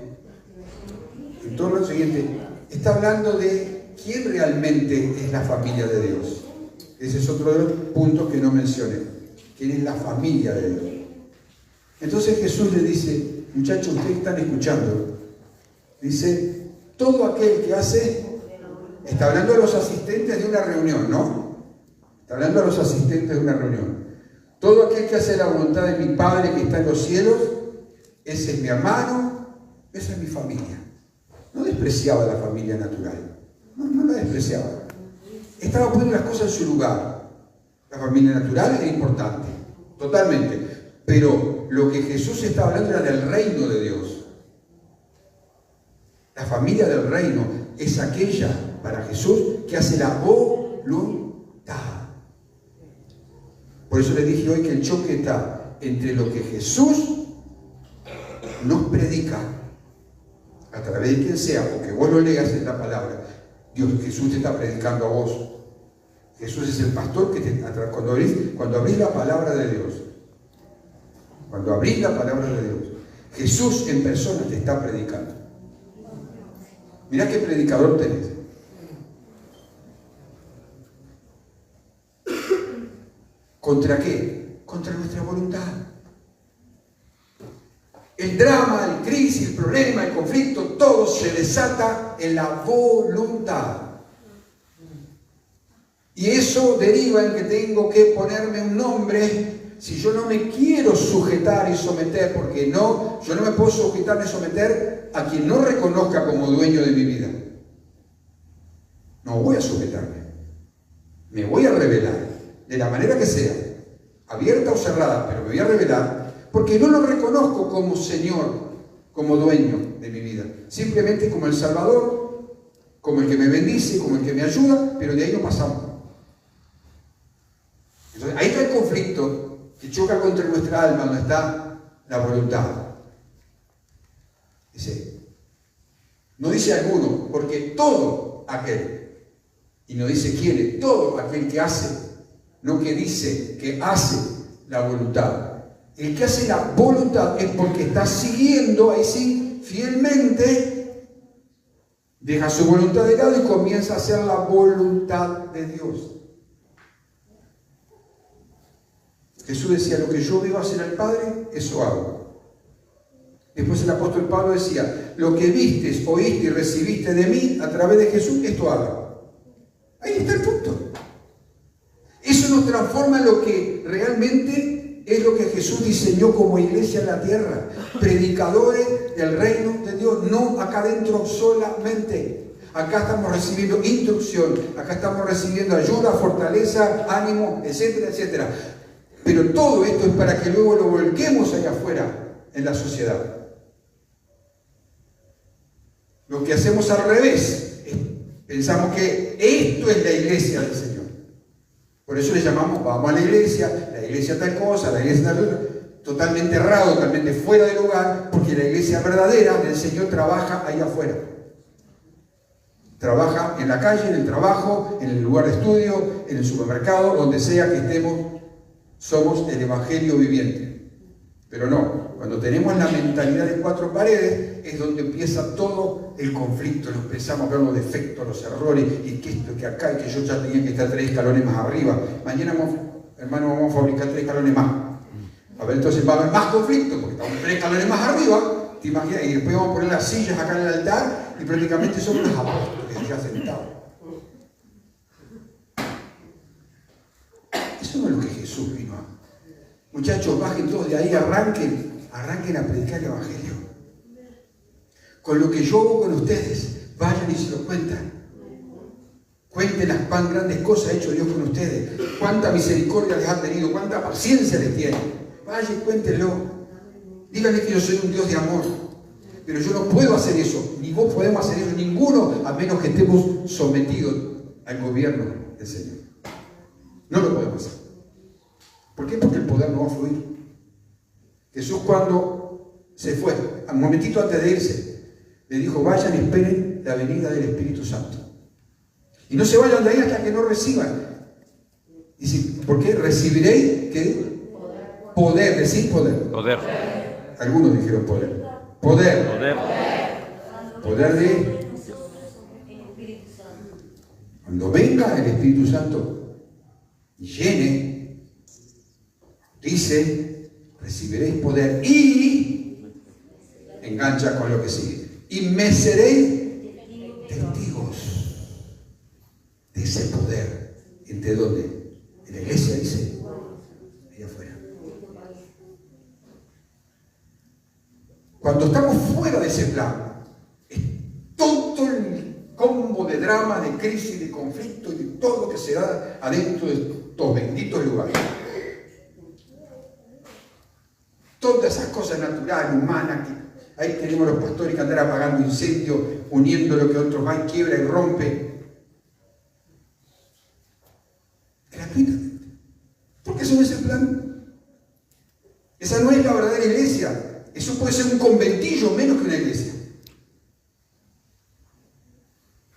está hablando de quién realmente es la familia de Dios. Ese es otro de los puntos que no mencioné. ¿Quién es la familia de Dios? Entonces Jesús le dice: muchachos, ustedes están escuchando. Dice: todo aquel que hace... Está hablando a los asistentes de una reunión, ¿no? Está hablando a los asistentes de una reunión. Todo aquel que hace la voluntad de mi Padre que está en los cielos, ese es mi hermano, esa es mi familia. No despreciaba la familia natural. No la despreciaba. Estaba poniendo las cosas en su lugar. La familia natural era importante, totalmente. Pero lo que Jesús estaba hablando era del reino de Dios. La familia del reino es aquella, para Jesús, que hace la voluntad. Por eso les dije hoy que el choque está entre lo que Jesús nos predica, a través de quien sea, porque vos lo leas en la palabra. Jesús te está predicando a vos. Jesús es el pastor que cuando abrís la palabra de Dios. Cuando abrís la palabra de Dios, Jesús en persona te está predicando. Mirá qué predicador tenés. ¿Contra qué? Contra nuestra voluntad. El drama, el crisis, el problema, el conflicto, todo se desata en la voluntad. Y eso deriva en que tengo que ponerme un nombre. Si yo no me quiero sujetar y someter, porque yo no me puedo sujetar ni someter a quien no reconozca como dueño de mi vida. No voy a sujetarme. Me voy a revelar, de la manera que sea, abierta o cerrada, pero me voy a revelar, porque no lo reconozco como Señor, como dueño de mi vida. Simplemente como el Salvador, como el que me bendice, como el que me ayuda, pero de ahí no pasamos. Entonces, ahí está el conflicto que choca contra nuestra alma, donde está la voluntad. Dice, no dice alguno, porque todo aquel, y no dice quién es, todo aquel que hace, no que dice que hace la voluntad. El que hace la voluntad es porque está siguiendo, ahí sí, fielmente, deja su voluntad de lado y comienza a hacer la voluntad de Dios. Jesús decía: lo que yo veo hacer al Padre, eso hago. Después Entonces el apóstol Pablo decía, lo que vistes, oíste y recibiste de mí a través de Jesús, esto haga. Ahí está el punto. Eso nos transforma en lo que realmente es lo que Jesús diseñó como iglesia en la tierra. Predicadores del reino de Dios, no acá adentro solamente. Acá estamos recibiendo instrucción, acá estamos recibiendo ayuda, fortaleza, ánimo, etcétera, etcétera. Pero todo esto es para que luego lo volquemos allá afuera en la sociedad. Lo que hacemos al revés, pensamos que esto es la iglesia del Señor. Por eso le llamamos, vamos a la iglesia tal cosa, la iglesia tal otra. Totalmente errado, totalmente fuera de lugar, porque la iglesia verdadera del Señor trabaja ahí afuera. Trabaja en la calle, en el trabajo, en el lugar de estudio, en el supermercado, donde sea que estemos, somos el evangelio viviente. Pero no, cuando tenemos la mentalidad de cuatro paredes, es donde empieza todo el conflicto. Nos empezamos a ver los defectos, los errores, y que esto, que acá, y que yo ya tenía que estar 3 escalones más arriba. Mañana, hermano, vamos a fabricar 3 escalones más. A ver, entonces va a haber más conflicto, porque estamos 3 escalones más arriba, ¿te imaginas? Y después vamos a poner las sillas acá en el altar, y prácticamente somos los apóstoles ya sentados. Eso no es lo que Jesús vino a. Muchachos, bajen todos de ahí, arranquen a predicar el evangelio. Con lo que yo hago con ustedes, vayan y se lo cuentan. Cuenten las cuán grandes cosas ha hecho Dios con ustedes, cuánta misericordia les ha tenido, cuánta paciencia les tiene. Vayan y cuéntenlo. Díganle que yo soy un Dios de amor. Pero yo no puedo hacer eso, ni vos podemos hacer eso, ninguno, a menos que estemos sometidos al gobierno del Señor. No lo podemos hacer. ¿Por qué? Porque el poder no va a fluir. Jesús, cuando se fue, un momentito antes de irse, le dijo, vayan y esperen la venida del Espíritu Santo. Y no se vayan de ahí hasta que no reciban. Dice, ¿por qué? Recibiréis, ¿qué? Poder, decir poder. Poder. Algunos dijeron poder. Poder. Poder. Poder de... Cuando venga el Espíritu Santo y llene, dice, recibiréis poder y engancha con lo que sigue. Y me seréis testigos de ese poder. ¿Entre dónde? En la iglesia, dice, allá afuera. Cuando estamos fuera de ese plan, es todo el combo de drama, de crisis, de conflicto y de todo lo que se da adentro de estos benditos lugares. Todas esas cosas naturales, humanas, que ahí tenemos los pastores que andan apagando incendios, uniendo lo que otros van, quiebra y rompe. Gratuitamente. Porque eso no es el plan. Esa no es la verdadera iglesia. Eso puede ser un conventillo menos que una iglesia.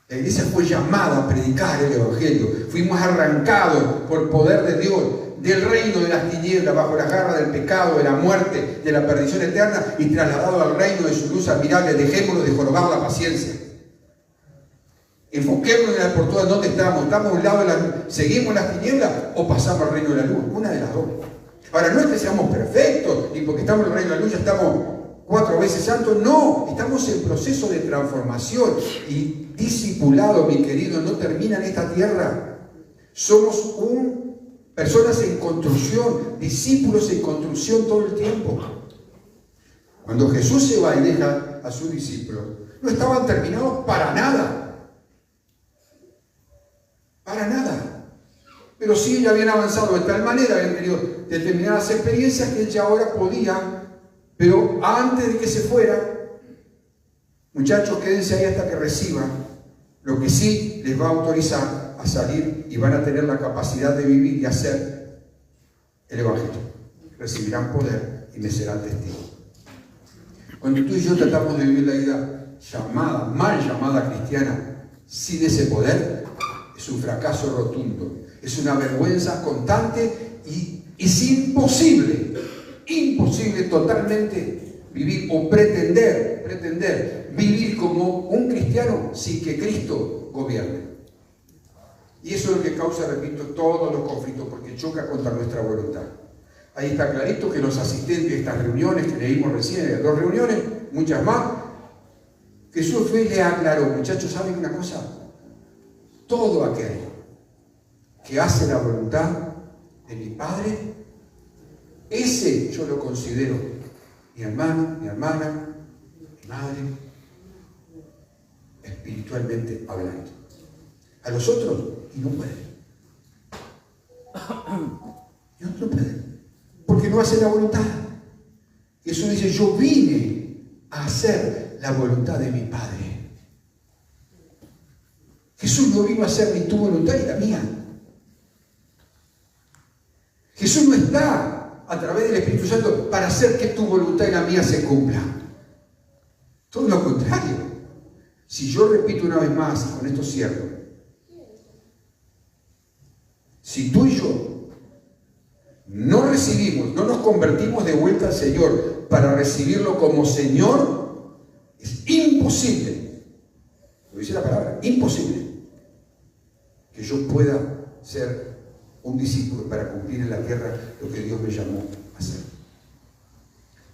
La iglesia fue llamada a predicar el evangelio. Fuimos arrancados por poder de Dios del reino de las tinieblas, bajo la garra del pecado, de la muerte, de la perdición eterna, y trasladados al reino de su luz admirable. Dejémonos de jorobar la paciencia. Enfoquémonos por todas donde estamos. ¿Estamos a un lado de seguimos las tinieblas o pasamos al reino de la luz? Una de las dos. Ahora, no es que seamos perfectos, y porque estamos en el reino de la luz ya estamos 4 veces santos. No, estamos en proceso de transformación. Y discipulado, mi querido, no termina en esta tierra. Somos personas en construcción, discípulos en construcción todo el tiempo. Cuando Jesús se va y deja a sus discípulos, no estaban terminados para nada. Para nada. Pero sí, ya habían avanzado de tal manera, habían tenido determinadas experiencias que ella ahora podía, pero antes de que se fuera, muchachos, quédense ahí hasta que reciban lo que sí les va a autorizar a salir y van a tener la capacidad de vivir y hacer el evangelio. Recibirán poder y me serán testigos. Cuando tú y yo tratamos de vivir la vida mal llamada cristiana, sin ese poder, es un fracaso rotundo. Es una vergüenza constante y es imposible totalmente vivir o pretender vivir como un cristiano sin que Cristo gobierne. Y eso es lo que causa, repito, todos los conflictos, porque choca contra nuestra voluntad. Ahí está clarito que los asistentes de estas reuniones que leímos recién, 2 reuniones, muchas más. Jesús fue y le aclaró, muchachos, ¿saben una cosa? Todo aquel que hace la voluntad de mi Padre, ese yo lo considero mi hermano, mi hermana, mi madre, espiritualmente hablando. A los otros, y no pueden. No pueden. Porque no hacen la voluntad. Jesús dice, yo vine a hacer la voluntad de mi Padre. Jesús no vino a hacer ni tu voluntad ni la mía. Jesús no está a través del Espíritu Santo para hacer que tu voluntad y la mía se cumpla. Todo lo contrario. Si yo repito una vez más, y con esto cierro, si tú y yo no recibimos, no nos convertimos de vuelta al Señor para recibirlo como Señor, es imposible, lo dice la palabra, imposible, que yo pueda ser un discípulo para cumplir en la tierra lo que Dios me llamó a hacer.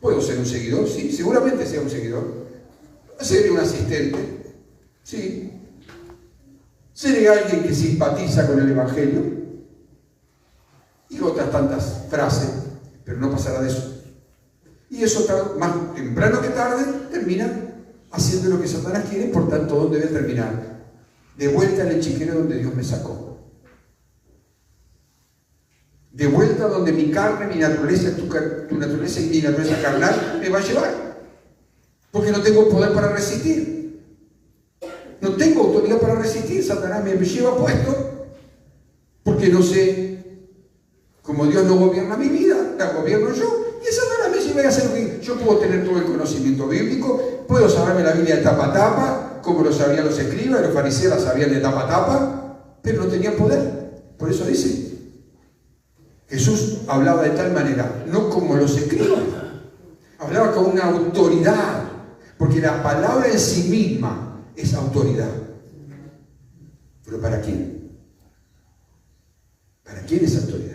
¿Puedo ser un seguidor? Sí, seguramente sea un seguidor. ¿Seré un asistente? Sí. ¿Seré alguien que simpatiza con el Evangelio? Y otras tantas frases, pero no pasará de eso. Y eso más temprano que tarde termina haciendo lo que Satanás quiere. Por tanto, ¿dónde debe terminar? De vuelta al chiquero donde Dios me sacó. De vuelta donde mi carne, mi naturaleza, tu naturaleza y mi naturaleza carnal me va a llevar. Porque no tengo poder para resistir. No tengo autoridad para resistir. Satanás me lleva puesto porque no sé. Como Dios no gobierna mi vida, la gobierno yo. Y Satanás me lleva a hacer lo que yo puedo tener todo el conocimiento bíblico, puedo saberme la Biblia de tapa a tapa, como lo sabían los escribas, los fariseos la sabían de tapa a tapa, pero no tenían poder. Por eso dice, Jesús hablaba de tal manera, no como los escribas, hablaba con una autoridad, porque la palabra en sí misma es autoridad. ¿Pero para quién? ¿Para quién es autoridad?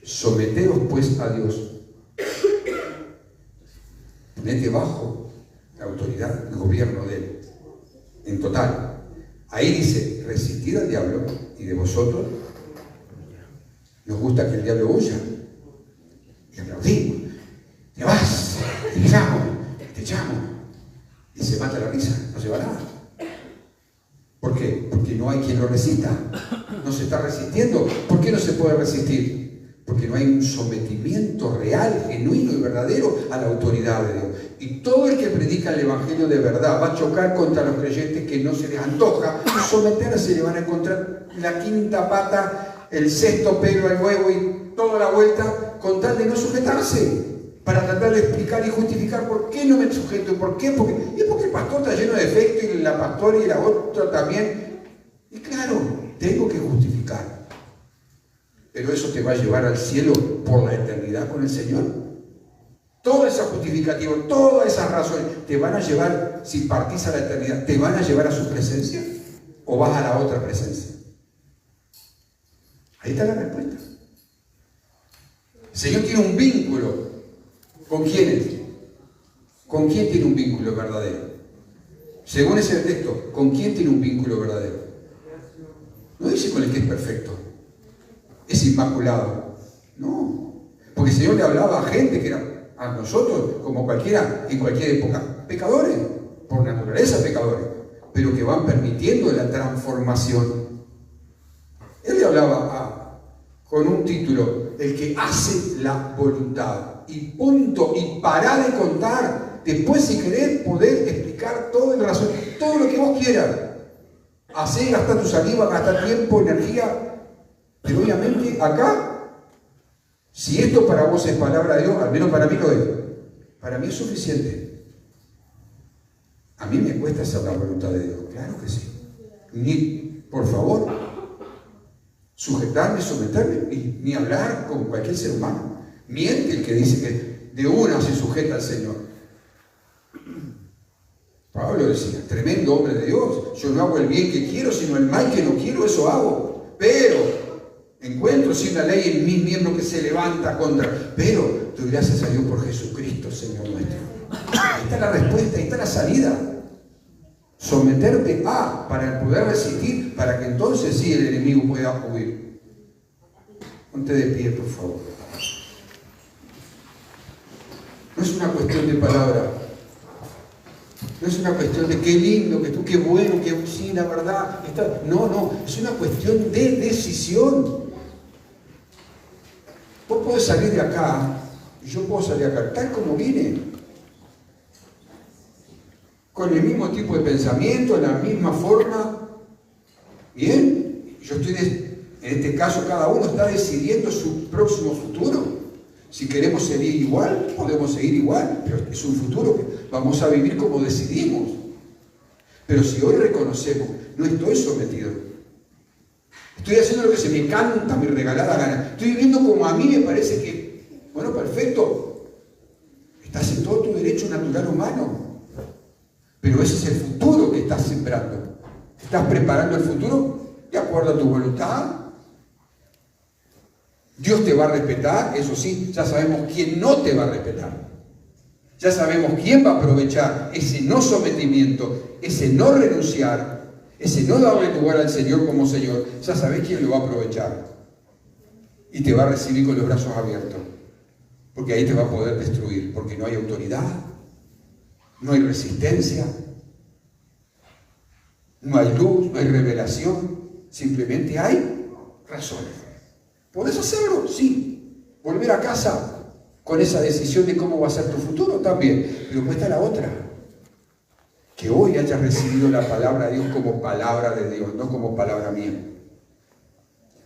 Someteos pues a Dios. Ponete bajo la autoridad, el gobierno de Él. En total. Ahí dice, resistid al diablo y de vosotros nos gusta que el diablo huya. Y aplaudimos. Te vas, te llamo. Y se mata la risa, no se va nada. ¿Por qué? Porque no hay quien lo resista. No se está resistiendo. ¿Por qué no se puede resistir? Porque no hay un sometimiento real, genuino y verdadero a la autoridad de Dios. Y todo el que predica el Evangelio de verdad va a chocar contra los creyentes que no se les antoja someterse, le van a encontrar la quinta pata, el sexto pelo al huevo y toda la vuelta con tal de no sujetarse, para tratar de explicar y justificar por qué no me sujeto, por qué, porque el pastor está lleno de defectos y la pastora y la otra también. Y claro, tengo que justificar. Pero eso te va a llevar al cielo por la eternidad con el Señor. Toda esa justificativa, todas esas razones te van a llevar, si partís a la eternidad, ¿te van a llevar a su presencia? ¿O vas a la otra presencia? Ahí está la respuesta. El Señor tiene un vínculo. ¿Con quiénes? ¿Con quién tiene un vínculo verdadero? Según ese texto, ¿con quién tiene un vínculo verdadero? No dice con el que es perfecto. Es inmaculado. No. Porque el Señor le hablaba a gente que era a nosotros, como cualquiera, en cualquier época, pecadores, por naturaleza pecadores, pero que van permitiendo la transformación. Él le hablaba con un título, el que hace la voluntad, y punto, y pará de contar. Después, si querés, poder explicar todo en razón, todo lo que vos quieras. Hacé, gasta tu saliva, gasta tiempo, energía. Pero obviamente acá, si esto para vos es palabra de Dios, al menos para mí lo es. Para mí es suficiente. A mí me cuesta hacer la voluntad de Dios, claro que sí. Ni, por favor, sujetarme, someterme, ni hablar con cualquier ser humano. Miente el que dice que de una se sujeta al Señor. Pablo decía, tremendo hombre de Dios, yo no hago el bien que quiero, sino el mal que no quiero, eso hago. Pero encuentro torcido la ley en mis miembros que se levanta contra. Pero doy gracias a Dios por Jesucristo, Señor nuestro. Ahí está la respuesta, ahí está la salida. Someterte a, para poder resistir, para que entonces sí el enemigo pueda huir. Ponte de pie, por favor. No es una cuestión de palabra. No es una cuestión de qué lindo, que tú, qué bueno, que sí, la verdad. No, es una cuestión de decisión. Vos podés salir de acá, y yo puedo salir de acá, tal como vine. Con el mismo tipo de pensamiento, en la misma forma. Bien, yo estoy, en este caso, cada uno está decidiendo su próximo futuro. Si queremos seguir igual, podemos seguir igual, pero es un futuro que vamos a vivir como decidimos. Pero si hoy reconocemos, no estoy sometido. Estoy haciendo lo que se me canta, mi regalada gana. Estoy viviendo como a mí me parece que, bueno, perfecto. Estás en todo tu derecho natural humano. Pero ese es el futuro que estás sembrando. ¿Estás preparando el futuro de acuerdo a tu voluntad? Dios te va a respetar, eso sí, ya sabemos quién no te va a respetar. Ya sabemos quién va a aprovechar ese no sometimiento, ese no renunciar, ese no darle lugar al Señor como Señor. Ya sabes quién lo va a aprovechar. Y te va a recibir con los brazos abiertos. Porque ahí te va a poder destruir, porque no hay autoridad, no hay resistencia, no hay luz, no hay revelación, simplemente hay razones. ¿Podés hacerlo? Sí. Volver a casa con esa decisión de cómo va a ser tu futuro también. Pero cuesta la otra. Que hoy hayas recibido la palabra de Dios como palabra de Dios, no como palabra mía.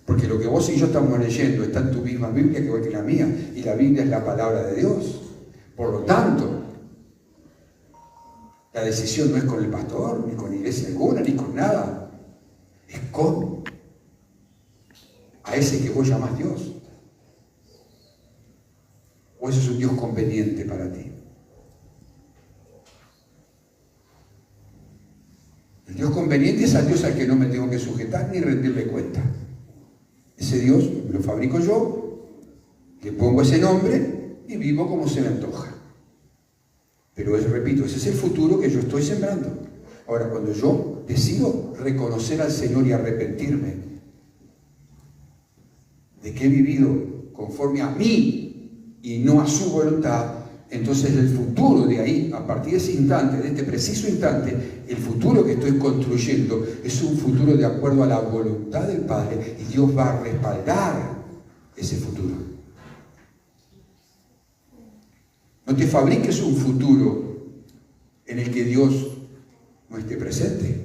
Porque lo que vos y yo estamos leyendo está en tu misma Biblia que igual que la mía. Y la Biblia es la palabra de Dios. Por lo tanto, la decisión no es con el pastor, ni con iglesia alguna, ni con nada. Es con a ese que vos llamás Dios. ¿O ese es un Dios conveniente para ti? El Dios conveniente es al Dios al que no me tengo que sujetar ni rendirle cuenta. Ese Dios lo fabrico yo, le pongo ese nombre y vivo como se me antoja. Pero repito, ese es el futuro que yo estoy sembrando. Ahora, cuando yo decido reconocer al Señor y arrepentirme de que he vivido conforme a mí y no a su voluntad, entonces el futuro de ahí, a partir de ese instante, de este preciso instante, el futuro que estoy construyendo es un futuro de acuerdo a la voluntad del Padre, y Dios va a respaldar ese futuro. No te fabriques un futuro en el que Dios no esté presente.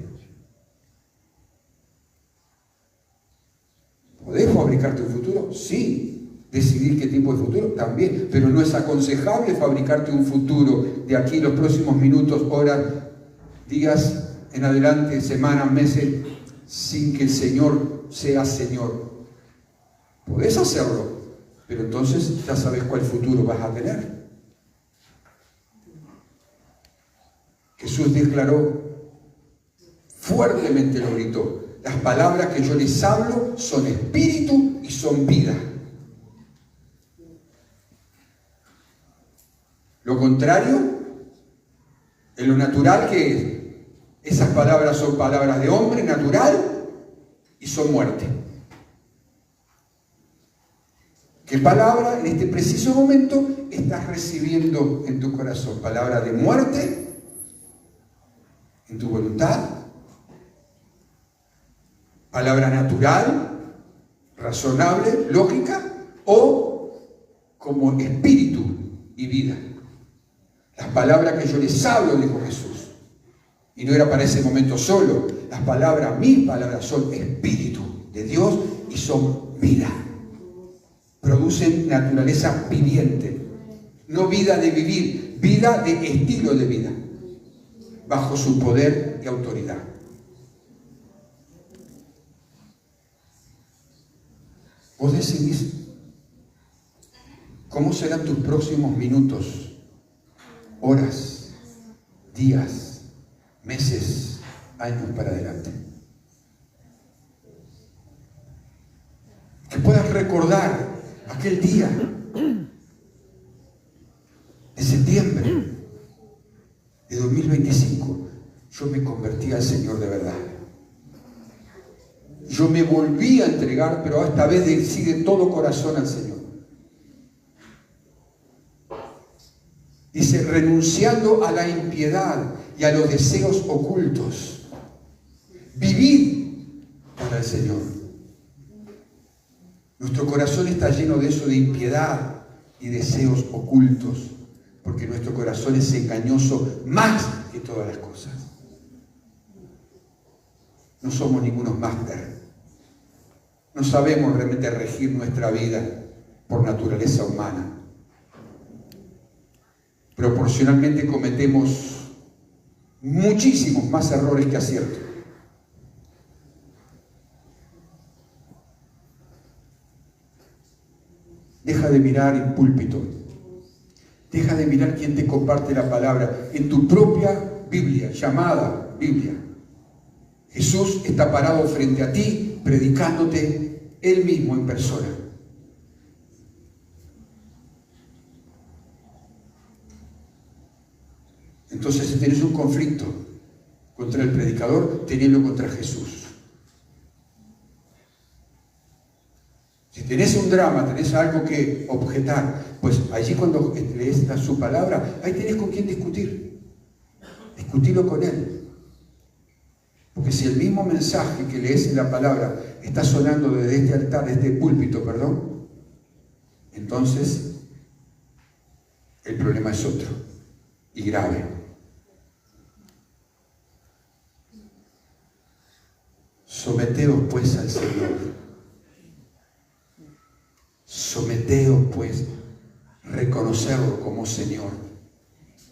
¿Podés fabricarte un futuro? Sí. Decidir qué tipo de futuro también, pero no es aconsejable fabricarte un futuro de aquí los próximos minutos, horas, días en adelante, semanas, meses, sin que el Señor sea Señor. Podés hacerlo, pero entonces ya sabes cuál futuro vas a tener. Jesús declaró, fuertemente lo gritó: las palabras que yo les hablo son espíritu y son vida. Lo contrario, en lo natural, que esas palabras son palabras de hombre natural y son muerte. ¿Qué palabra en este preciso momento estás recibiendo en tu corazón? ¿Palabra de muerte en tu voluntad? ¿Palabra natural, razonable, lógica? ¿O como espíritu y vida? Las palabras que yo les hablo, dijo Jesús, y no era para ese momento solo. Las palabras, mis palabras, son espíritu de Dios y son vida. Producen naturaleza viviente, no vida de vivir, vida de estilo de vida, bajo su poder y autoridad. Vos decidís cómo serán tus próximos minutos, horas, días, meses, años para adelante. Que puedas recordar aquel día de septiembre de 2025. Yo me convertí al Señor de verdad. Yo me volví a entregar, pero esta vez decí de todo corazón al Señor. Dice, renunciando a la impiedad y a los deseos ocultos. Vivid para el Señor. Nuestro corazón está lleno de eso, de impiedad y deseos ocultos, porque nuestro corazón es engañoso más que todas las cosas. No somos ningunos máster. No sabemos realmente regir nuestra vida por naturaleza humana. Proporcionalmente cometemos muchísimos más errores que aciertos. Deja de mirar el púlpito. Deja de mirar quién te comparte la palabra. En tu propia Biblia, llamada Biblia, Jesús está parado frente a ti, predicándote Él mismo en persona. Entonces, si tienes un conflicto contra el predicador, tenelo contra Jesús. Si tenés un drama, tenés algo que objetar, pues allí cuando lees su palabra, ahí tenés con quién discutir. Discutilo con Él. Porque si el mismo mensaje que lees en la palabra está sonando desde este altar, desde este púlpito, perdón, entonces el problema es otro y grave. Someteos pues al Señor. Someteos pues, reconocerlo como Señor,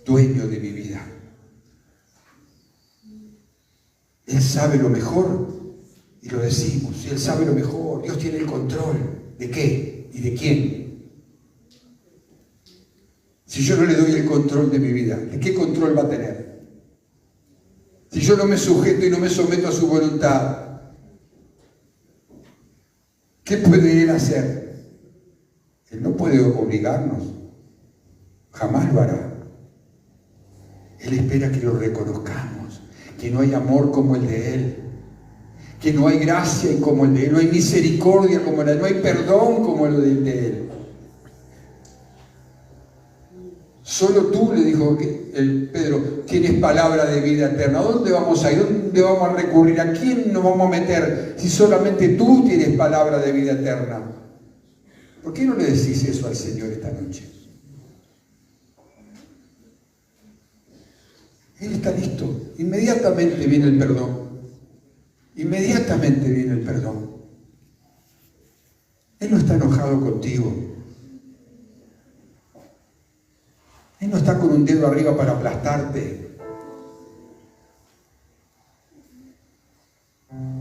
dueño de mi vida. Él sabe lo mejor y lo decimos. Él sabe lo mejor. Dios tiene el control. ¿De qué? ¿Y de quién? Si yo no le doy el control de mi vida, ¿de qué control va a tener? Si yo no me sujeto y no me someto a su voluntad, ¿qué puede Él hacer? Él no puede obligarnos. Jamás lo hará. Él espera que lo reconozcamos. Que no hay amor como el de Él, que no hay gracia como el de Él, no hay misericordia como el de Él, no hay perdón como el de Él. Solo tú, le dijo Pedro, tienes palabra de vida eterna. ¿A dónde vamos a ir? ¿Dónde vamos a recurrir? ¿A quién nos vamos a meter si solamente tú tienes palabra de vida eterna? ¿Por qué no le decís eso al Señor esta noche? Él está listo. Inmediatamente viene el perdón. Inmediatamente viene el perdón. Él no está enojado contigo. Él no está con un dedo arriba para aplastarte.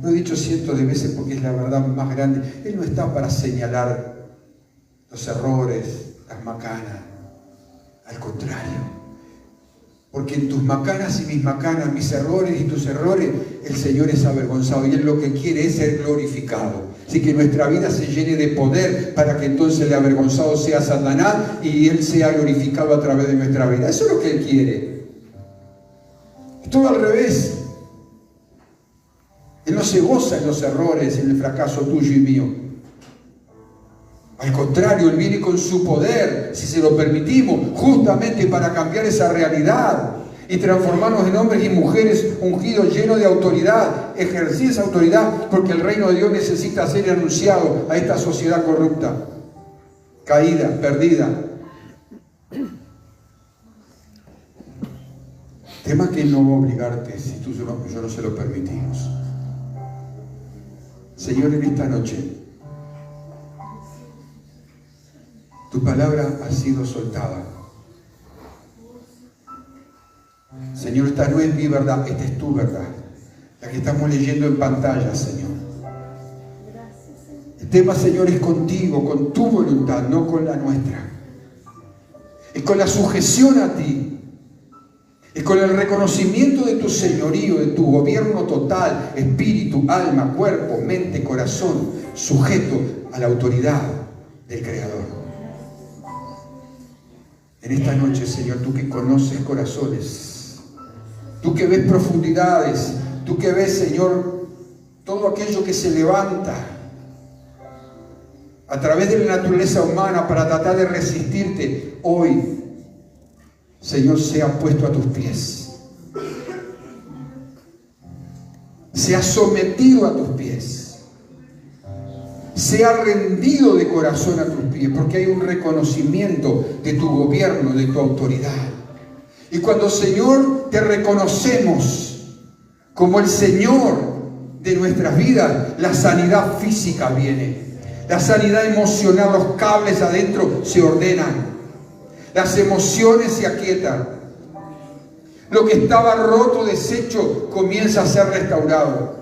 Lo he dicho cientos de veces porque es la verdad más grande. Él no está para señalar los errores, las macanas. Al contrario. Porque en tus macanas y mis macanas, mis errores y tus errores, el Señor es avergonzado y Él lo que quiere es ser glorificado. Así que nuestra vida se llene de poder para que entonces el avergonzado sea Satanás y Él sea glorificado a través de nuestra vida. Eso es lo que Él quiere. Es todo al revés. Él no se goza en los errores, en el fracaso tuyo y mío. Al contrario, Él viene con su poder, si se lo permitimos, justamente para cambiar esa realidad y transformarnos en hombres y mujeres ungidos, llenos de autoridad, ejercer esa autoridad, porque el reino de Dios necesita ser anunciado a esta sociedad corrupta, caída, perdida. Tema que Él no va a obligarte si tú yo no se lo permitimos. Señor, en esta noche, tu palabra ha sido soltada. Señor, esta no es mi verdad, esta es tu verdad. La que estamos leyendo en pantalla, Señor. El tema, Señor, es contigo, con tu voluntad, no con la nuestra. Es con la sujeción a ti. Es con el reconocimiento de tu señorío, de tu gobierno total, espíritu, alma, cuerpo, mente, corazón, sujeto a la autoridad del Creador. En esta noche, Señor, tú que conoces corazones, tú que ves profundidades, tú que ves, Señor, todo aquello que se levanta a través de la naturaleza humana para tratar de resistirte, hoy, Señor, sea puesto a tus pies. Sea sometido a tus pies. Sea rendido de corazón a tus pies, porque hay un reconocimiento de tu gobierno, de tu autoridad. Y cuando, Señor, te reconocemos como el Señor de nuestras vidas, la sanidad física viene. La sanidad emocional, los cables adentro se ordenan. Las emociones se aquietan. Lo que estaba roto, deshecho, comienza a ser restaurado.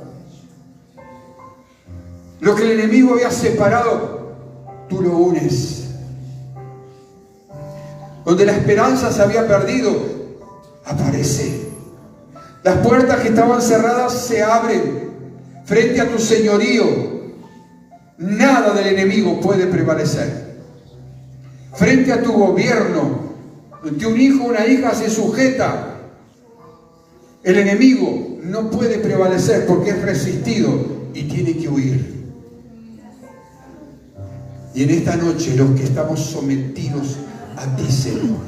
Lo que el enemigo había separado, tú lo unes. Donde la esperanza se había perdido, aparece. Las puertas que estaban cerradas se abren frente a tu señorío. Nada del enemigo puede prevalecer. Frente a tu gobierno, donde un hijo o una hija se sujeta, el enemigo no puede prevalecer porque es resistido y tiene que huir. Y en esta noche, los que estamos sometidos a ti, Señor,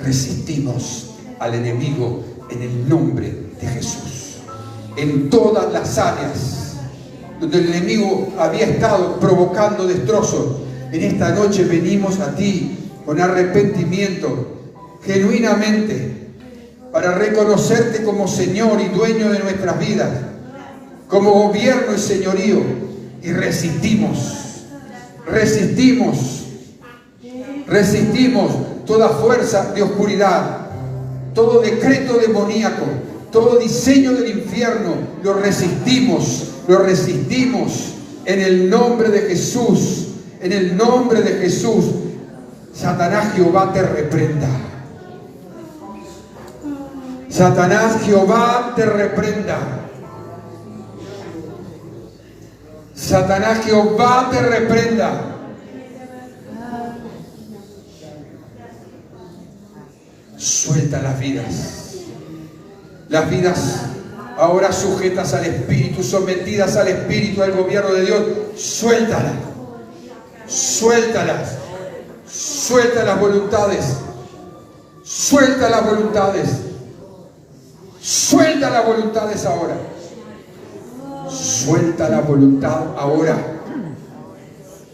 resistimos al enemigo en el nombre de Jesús. En todas las áreas donde el enemigo había estado provocando destrozos, en esta noche venimos a ti con arrepentimiento, genuinamente, para reconocerte como Señor y dueño de nuestras vidas, como gobierno y señorío, y resistimos toda fuerza de oscuridad, todo decreto demoníaco, todo diseño del infierno, lo resistimos en el nombre de Jesús. En el nombre de Jesús. Satanás, Jehová te reprenda. Satanás, Jehová te reprenda. Satanás, Jehová te reprenda. Suelta las vidas ahora sujetas al Espíritu, sometidas al Espíritu, al gobierno de Dios. Suéltalas. Suelta las voluntades. Suelta las voluntades ahora. Suelta la voluntad ahora.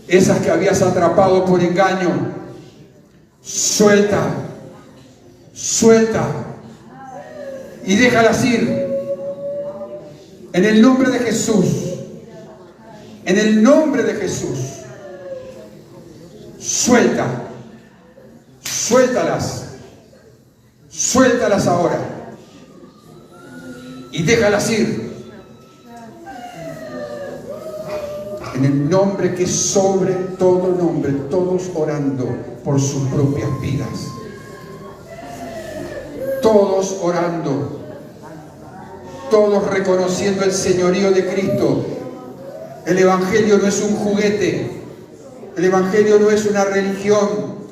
Esas que habías atrapado por engaño. Suelta. Y déjalas ir. En el nombre de Jesús. En el nombre de Jesús. Suéltalas ahora y déjalas ir en el nombre que es sobre todo nombre, todos orando por sus propias vidas, todos orando, todos reconociendo el señorío de Cristo. El Evangelio no es un juguete. El Evangelio no es una religión.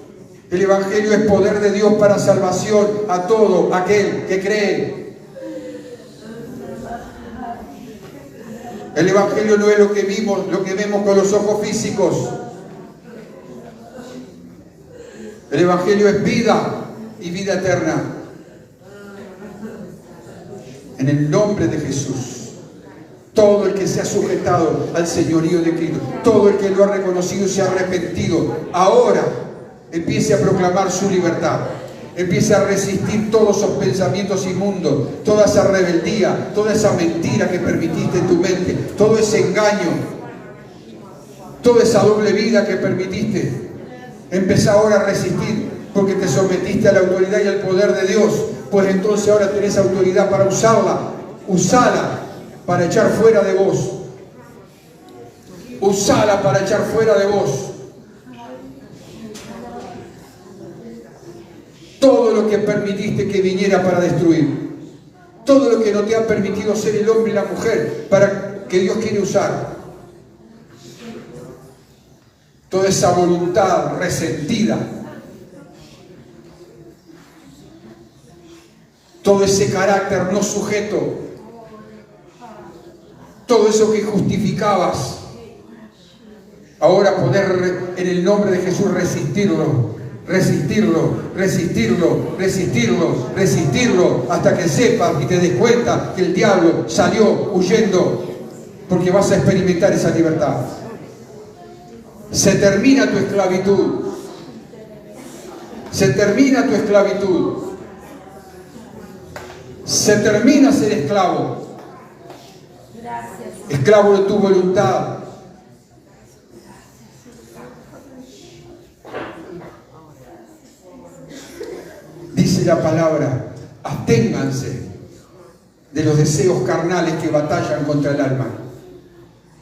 El Evangelio es poder de Dios para salvación a todo aquel que cree. El Evangelio no es lo que vemos con los ojos físicos. El Evangelio es vida y vida eterna. En el nombre de Jesús. Todo el que se ha sujetado al señorío de Cristo, todo el que lo ha reconocido y se ha arrepentido, ahora empiece a proclamar su libertad. Empiece a resistir todos esos pensamientos inmundos, toda esa rebeldía, toda esa mentira que permitiste en tu mente, todo ese engaño, toda esa doble vida que permitiste. Empezá ahora a resistir porque te sometiste a la autoridad y al poder de Dios. Pues entonces ahora tenés autoridad para usarla. Usala para echar fuera de vos. Usala para echar fuera de vos todo lo que permitiste que viniera para destruir, todo lo que no te ha permitido ser el hombre y la mujer para que Dios quiere usar. toda esa voluntad resentida, todo ese carácter no sujeto, todo eso que justificabas, ahora poder en el nombre de Jesús resistirlo, hasta que sepas y te des cuenta que el diablo salió huyendo, porque vas a experimentar esa libertad. Se termina tu esclavitud. Se termina tu esclavitud. Se termina ser esclavo. Esclavo de tu voluntad. Dice la palabra, absténganse de los deseos carnales que batallan contra el alma.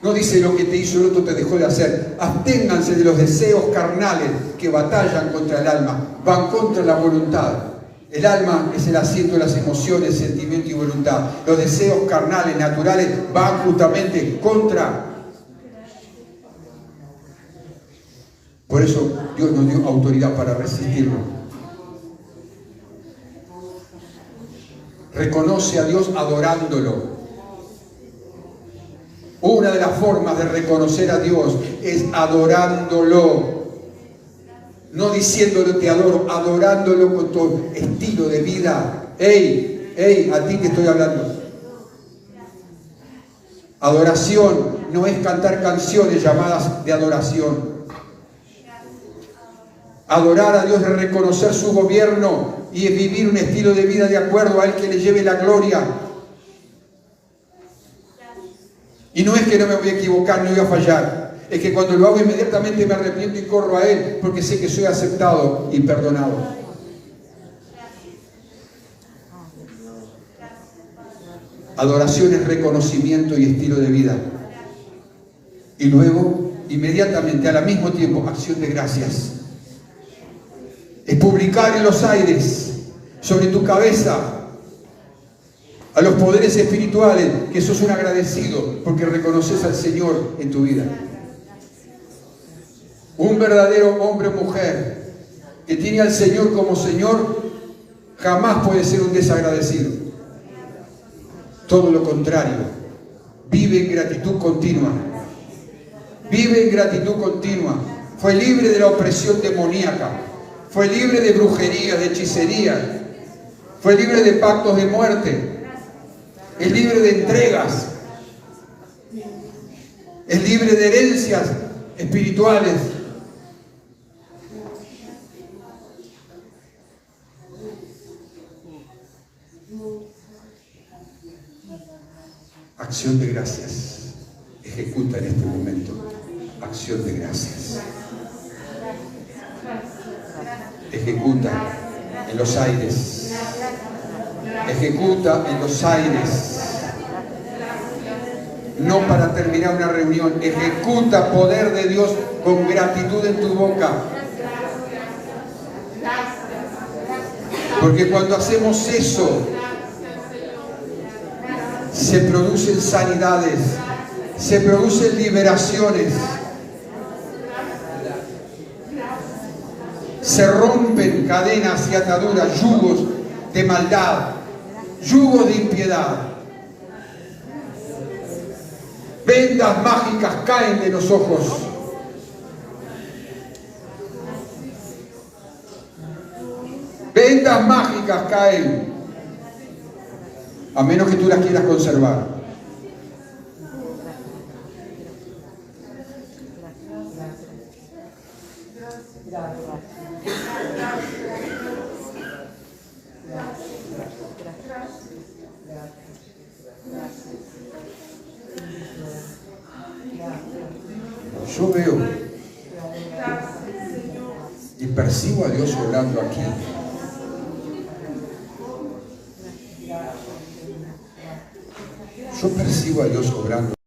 No dice lo que te hizo el otro te dejó de hacer. Absténganse de los deseos carnales que batallan contra el alma, van contra la voluntad. El alma es el asiento de las emociones, sentimiento y voluntad. Los deseos carnales, naturales, van justamente contra. Por eso Dios nos dio autoridad para resistirlo. Reconoce a Dios adorándolo. Una de las formas de reconocer a Dios es adorándolo. No diciéndole te adoro, adorándolo con tu estilo de vida. ¡Ey! A ti te estoy hablando. Adoración no es cantar canciones llamadas de adoración. Adorar a Dios es reconocer su gobierno y es vivir un estilo de vida de acuerdo a Él que le lleve la gloria. Y no es que no me voy a equivocar, no voy a fallar. Es que cuando lo hago inmediatamente me arrepiento y corro a Él porque sé que soy aceptado y perdonado. Adoración es reconocimiento y estilo de vida. Y luego, inmediatamente, al mismo tiempo, acción de gracias. Es publicar en los aires, sobre tu cabeza, a los poderes espirituales, que sos un agradecido porque reconoces al Señor en tu vida. Un verdadero hombre o mujer que tiene al Señor como Señor jamás puede ser un desagradecido. Todo lo contrario, vive en gratitud continua. Vive en gratitud continua. Fue libre de la opresión demoníaca. Fue libre de brujería, de hechicería. Fue libre de pactos de muerte. Es libre de entregas. Es libre de herencias espirituales. Acción de gracias. Ejecuta en este momento. Acción de gracias. Ejecuta en los aires. Ejecuta en los aires. No para terminar una reunión. Ejecuta poder de Dios con gratitud en tu boca. Porque cuando hacemos eso, se producen sanidades, se producen liberaciones, se rompen cadenas y ataduras, yugos de maldad, yugos de impiedad. Vendas mágicas caen de los ojos. Vendas mágicas caen. A menos que tú las quieras conservar. Yo veo y percibo a Dios obrando aquí. Yo percibo a Dios obrando.